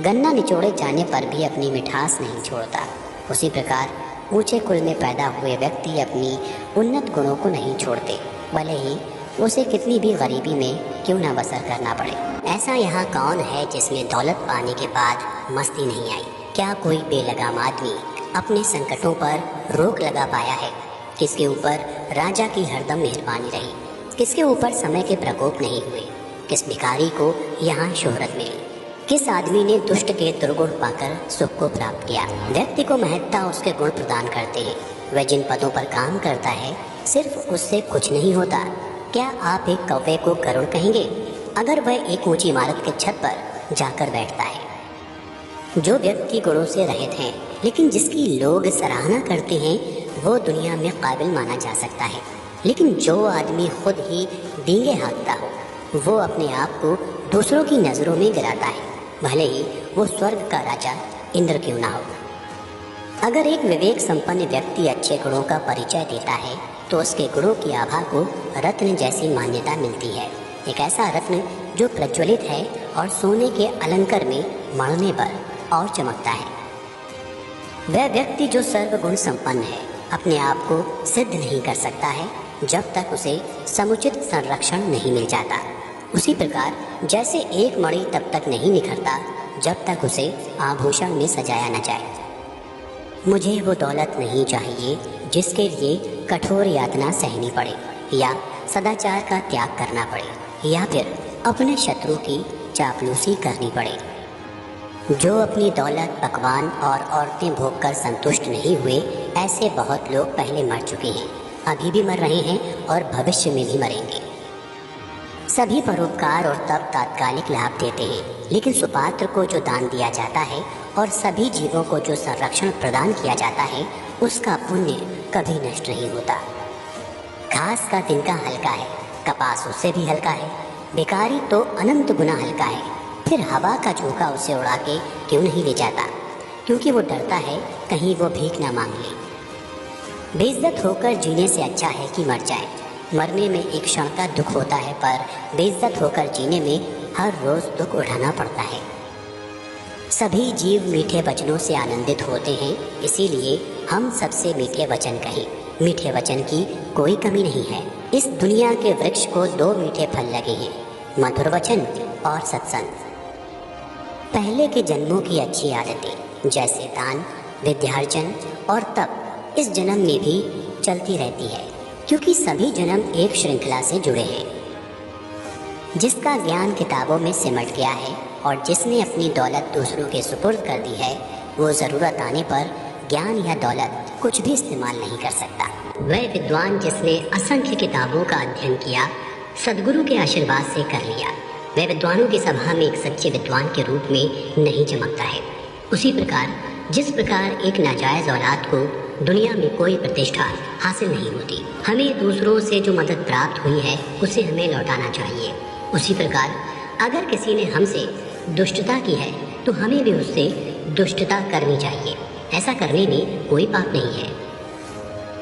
गन्ना निचोड़े जाने पर भी अपनी मिठास नहीं छोड़ता। उसी प्रकार ऊंचे कुल में पैदा हुए व्यक्ति अपनी उन्नत गुणों को नहीं छोड़ते, भले ही उसे कितनी भी गरीबी में क्यों ना बसर करना पड़े। ऐसा यहाँ कौन है जिसमें दौलत पाने के बाद मस्ती नहीं आई? क्या कोई बेलगाम आदमी अपने संकटों पर रोक लगा पाया है? किसके ऊपर राजा की हरदम मेहरबानी रही? किसके ऊपर समय के प्रकोप नहीं हुए? किस भिखारी को यहाँ शोहरत मिली? किस आदमी ने दुष्ट के दुर्गुण पाकर सुख को प्राप्त किया? व्यक्ति को महत्ता उसके गुण प्रदान करते हैं। वह जिन पदों पर काम करता है सिर्फ उससे कुछ नहीं होता। क्या आप एक कौवे को गरुड़ कहेंगे अगर वह एक ऊंची इमारत के छत पर जाकर बैठता है? जो व्यक्ति गुणों से रहित हैं लेकिन जिसकी लोग सराहना करते हैं, वो दुनिया में काबिल माना जा सकता है। लेकिन जो आदमी खुद ही डींगे हाँकता हो, वो अपने आप को दूसरों की नज़रों में गिराता है, भले ही वो स्वर्ग का राजा इंद्र क्यों ना हो। अगर एक विवेक संपन्न व्यक्ति अच्छे गुणों का परिचय देता है तो उसके गुणों की आभा को रत्न जैसी मान्यता मिलती है। एक ऐसा रत्न जो प्रज्वलित है और सोने के अलंकार में मढ़ने पर और चमकता है। वह व्यक्ति जो सर्वगुण संपन्न है अपने आप को सिद्ध नहीं कर सकता है जब तक उसे समुचित संरक्षण नहीं मिल जाता। उसी प्रकार जैसे एक मणि तब तक नहीं निखरता जब तक उसे आभूषण में सजाया न जाए। मुझे वो दौलत नहीं चाहिए जिसके लिए कठोर यातना सहनी पड़े, या सदाचार का त्याग करना पड़े, या फिर अपने शत्रु की चापलूसी करनी पड़े। जो अपनी दौलत, पकवान और औरतें भोगकर संतुष्ट नहीं हुए, ऐसे बहुत लोग पहले मर चुके हैं, अभी भी मर रहे हैं और भविष्य में भी मरेंगे। सभी परोपकार और तप तात्कालिक लाभ देते हैं, लेकिन सुपात्र को जो दान दिया जाता है और सभी जीवों को जो संरक्षण प्रदान किया जाता है, उसका पुण्य कभी नष्ट नहीं होता। घास का तिनका हल्का है, कपास उससे भी हल्का है, भिखारी तो अनंत गुना हल्का है। फिर हवा का झोंका उसे उड़ा के क्यों नहीं ले जाता? क्योंकि वो डरता है कहीं वो भीख ना मांग ले। बेइज्जत होकर जीने से अच्छा है कि मर जाए। मरने में एक क्षण का दुख होता है, पर बेइज्जत होकर जीने में हर रोज दुख उठाना पड़ता है। सभी जीव मीठे वचनों से आनंदित होते हैं, इसीलिए हम सबसे मीठे वचन कहें। मीठे वचन की कोई कमी नहीं है। इस दुनिया के वृक्ष को 2 मीठे फल लगे हैं, मधुर वचन और सत्संग। पहले के जन्मों की अच्छी आदतें जैसे दान, विद्यार्जन और तप इस जन्म में भी चलती रहती है, क्योंकि सभी जन्म एक श्रृंखला से जुड़े हैं। जिसका ज्ञान किताबों में सिमट गया है और जिसने अपनी दौलत दूसरों के सुपुर्द कर दी है वो ज़रूरत आने पर ज्ञान या दौलत कुछ भी इस्तेमाल नहीं कर सकता। वह विद्वान जिसने असंख्य किताबों का अध्ययन किया, सद्गुरु के आशीर्वाद से कर लिया, वह विद्वानों की सभा में एक सच्चे विद्वान के रूप में नहीं चमकता है। उसी प्रकार जिस प्रकार एक नाजायज़ औलाद को दुनिया में कोई प्रतिष्ठा हासिल नहीं होती, हमें दूसरों से जो मदद प्राप्त हुई है उसे हमें लौटाना चाहिए। उसी प्रकार अगर किसी ने हमसे दुष्टता की है तो हमें भी उससे दुष्टता करनी चाहिए। ऐसा करने में कोई पाप नहीं है।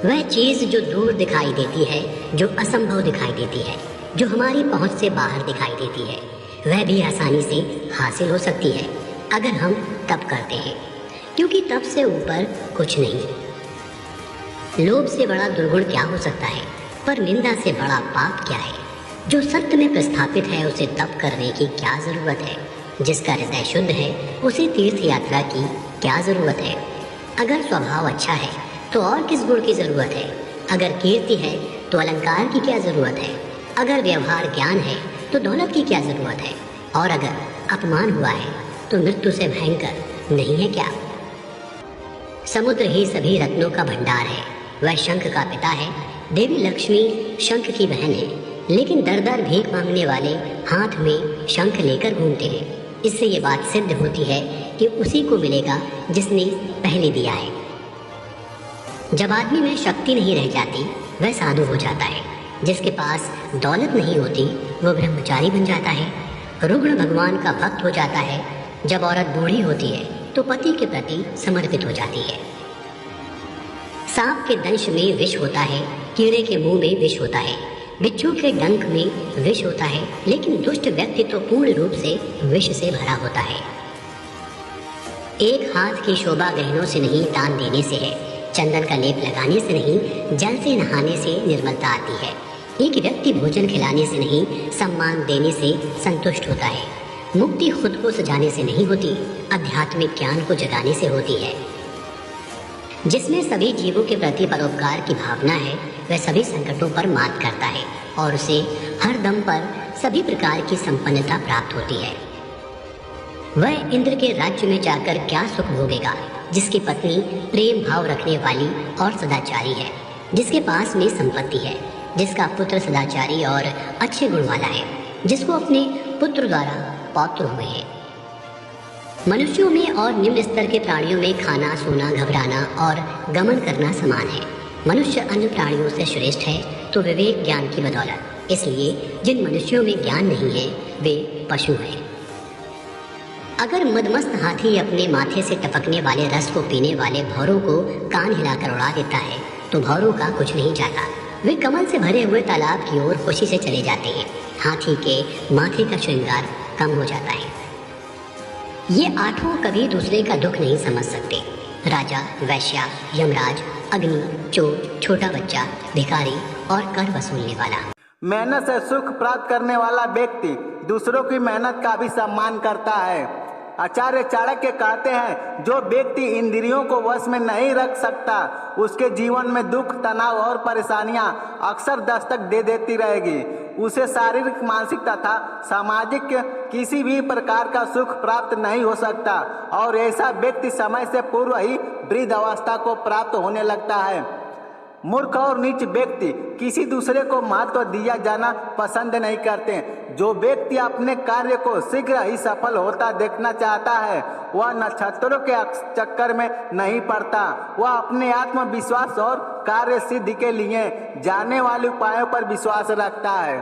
वह चीज़ जो दूर दिखाई देती है, जो असंभव दिखाई देती है, जो हमारी पहुंच से बाहर दिखाई देती है, वह भी आसानी से हासिल हो सकती है अगर हम तप करते हैं, क्योंकि तप से ऊपर कुछ नहीं। लोभ से बड़ा दुर्गुण क्या हो सकता है, पर निंदा से बड़ा पाप क्या है। जो सत्य में प्रस्थापित है उसे तप करने की क्या ज़रूरत है। जिसका हृदय शुद्ध है उसे तीर्थ यात्रा की क्या ज़रूरत है। अगर स्वभाव अच्छा है तो और किस गुण की ज़रूरत है। अगर कीर्ति है तो अलंकार की क्या ज़रूरत है। अगर व्यवहार ज्ञान है तो दौलत की क्या ज़रूरत है। और अगर अपमान हुआ है तो मृत्यु से भयंकर नहीं है क्या। समुद्र ही सभी रत्नों का भंडार है। वह शंख का पिता है। देवी लक्ष्मी शंख की बहन है, लेकिन दर दर भीख मांगने वाले हाथ में शंख लेकर घूमते हैं। इससे ये बात सिद्ध होती है कि उसी को मिलेगा जिसने पहले दिया है। जब आदमी में शक्ति नहीं रह जाती वह साधु हो जाता है। जिसके पास दौलत नहीं होती वो ब्रह्मचारी बन जाता है, रुग्ण भगवान का भक्त हो जाता है। जब औरत बूढ़ी होती है तो पति के प्रति समर्पित हो जाती है। सांप के दंश में विष होता है, कीड़े के मुंह में विष होता है, बिच्छू के डंक में विष होता है, लेकिन दुष्ट व्यक्ति तो पूर्ण रूप से विष से भरा होता है। एक हाथ की शोभा गहनों से नहीं दान देने से है, चंदन का लेप लगाने से नहीं जल से नहाने से निर्मलता आती है। एक व्यक्ति भोजन खिलाने से नहीं सम्मान देने से संतुष्ट होता है। मुक्ति खुद को सजाने से नहीं होती, आध्यात्मिक ज्ञान को जगाने से होती है। जिसमें सभी जीवों के प्रति परोपकार की भावना है वह सभी संकटों पर मात करता है और उसे हर दम पर सभी प्रकार की संपन्नता प्राप्त होती है। वह इंद्र के राज्य में जाकर क्या सुख भोगेगा जिसकी पत्नी प्रेम भाव रखने वाली और सदाचारी है, जिसके पास में संपत्ति है, जिसका पुत्र सदाचारी और अच्छे गुण वाला है, जिसको अपने पुत्र द्वारा पौत्र हुए हैं। मनुष्यों में और निम्न स्तर के प्राणियों में खाना, सोना, घबराना और गमन करना समान है। मनुष्य अन्य प्राणियों से श्रेष्ठ है तो विवेक ज्ञान की बदौलत। इसलिए जिन मनुष्यों में ज्ञान नहीं है वे पशु हैं। अगर मदमस्त हाथी अपने माथे से टपकने वाले रस को पीने वाले भौरों को कान हिलाकर उड़ा देता है तो भौरों का कुछ नहीं जाता। वे कमल से भरे हुए तालाब की ओर खुशी से चले जाते हैं। हाथी के माथे का श्रृंगार कम हो जाता है। ये आठों कभी दूसरे का दुख नहीं समझ सकते। राजा, वैश्या, यमराज, अग्नि, चोर, छोटा बच्चा, भिखारी और कर वसूलने वाला। मेहनत से सुख प्राप्त करने वाला व्यक्ति दूसरों की मेहनत का भी सम्मान करता है। आचार्य चाणक्य कहते हैं, जो व्यक्ति इंद्रियों को वश में नहीं रख सकता उसके जीवन में दुख, तनाव और परेशानियां अक्सर दस्तक दे देती रहेगी। उसे शारीरिक, मानसिक तथा सामाजिक किसी भी प्रकार का सुख प्राप्त नहीं हो सकता और ऐसा व्यक्ति समय से पूर्व ही वृद्ध अवस्था को प्राप्त होने लगता है। मूर्ख और नीच व्यक्ति किसी दूसरे को महत्व दिया जाना पसंद नहीं करते। जो व्यक्ति अपने कार्य को शीघ्र ही सफल होता देखना चाहता है वह नक्षत्रों के चक्कर में नहीं पड़ता। वह अपने आत्मविश्वास और कार्य सिद्धि के लिए जाने वाले उपायों पर विश्वास रखता है।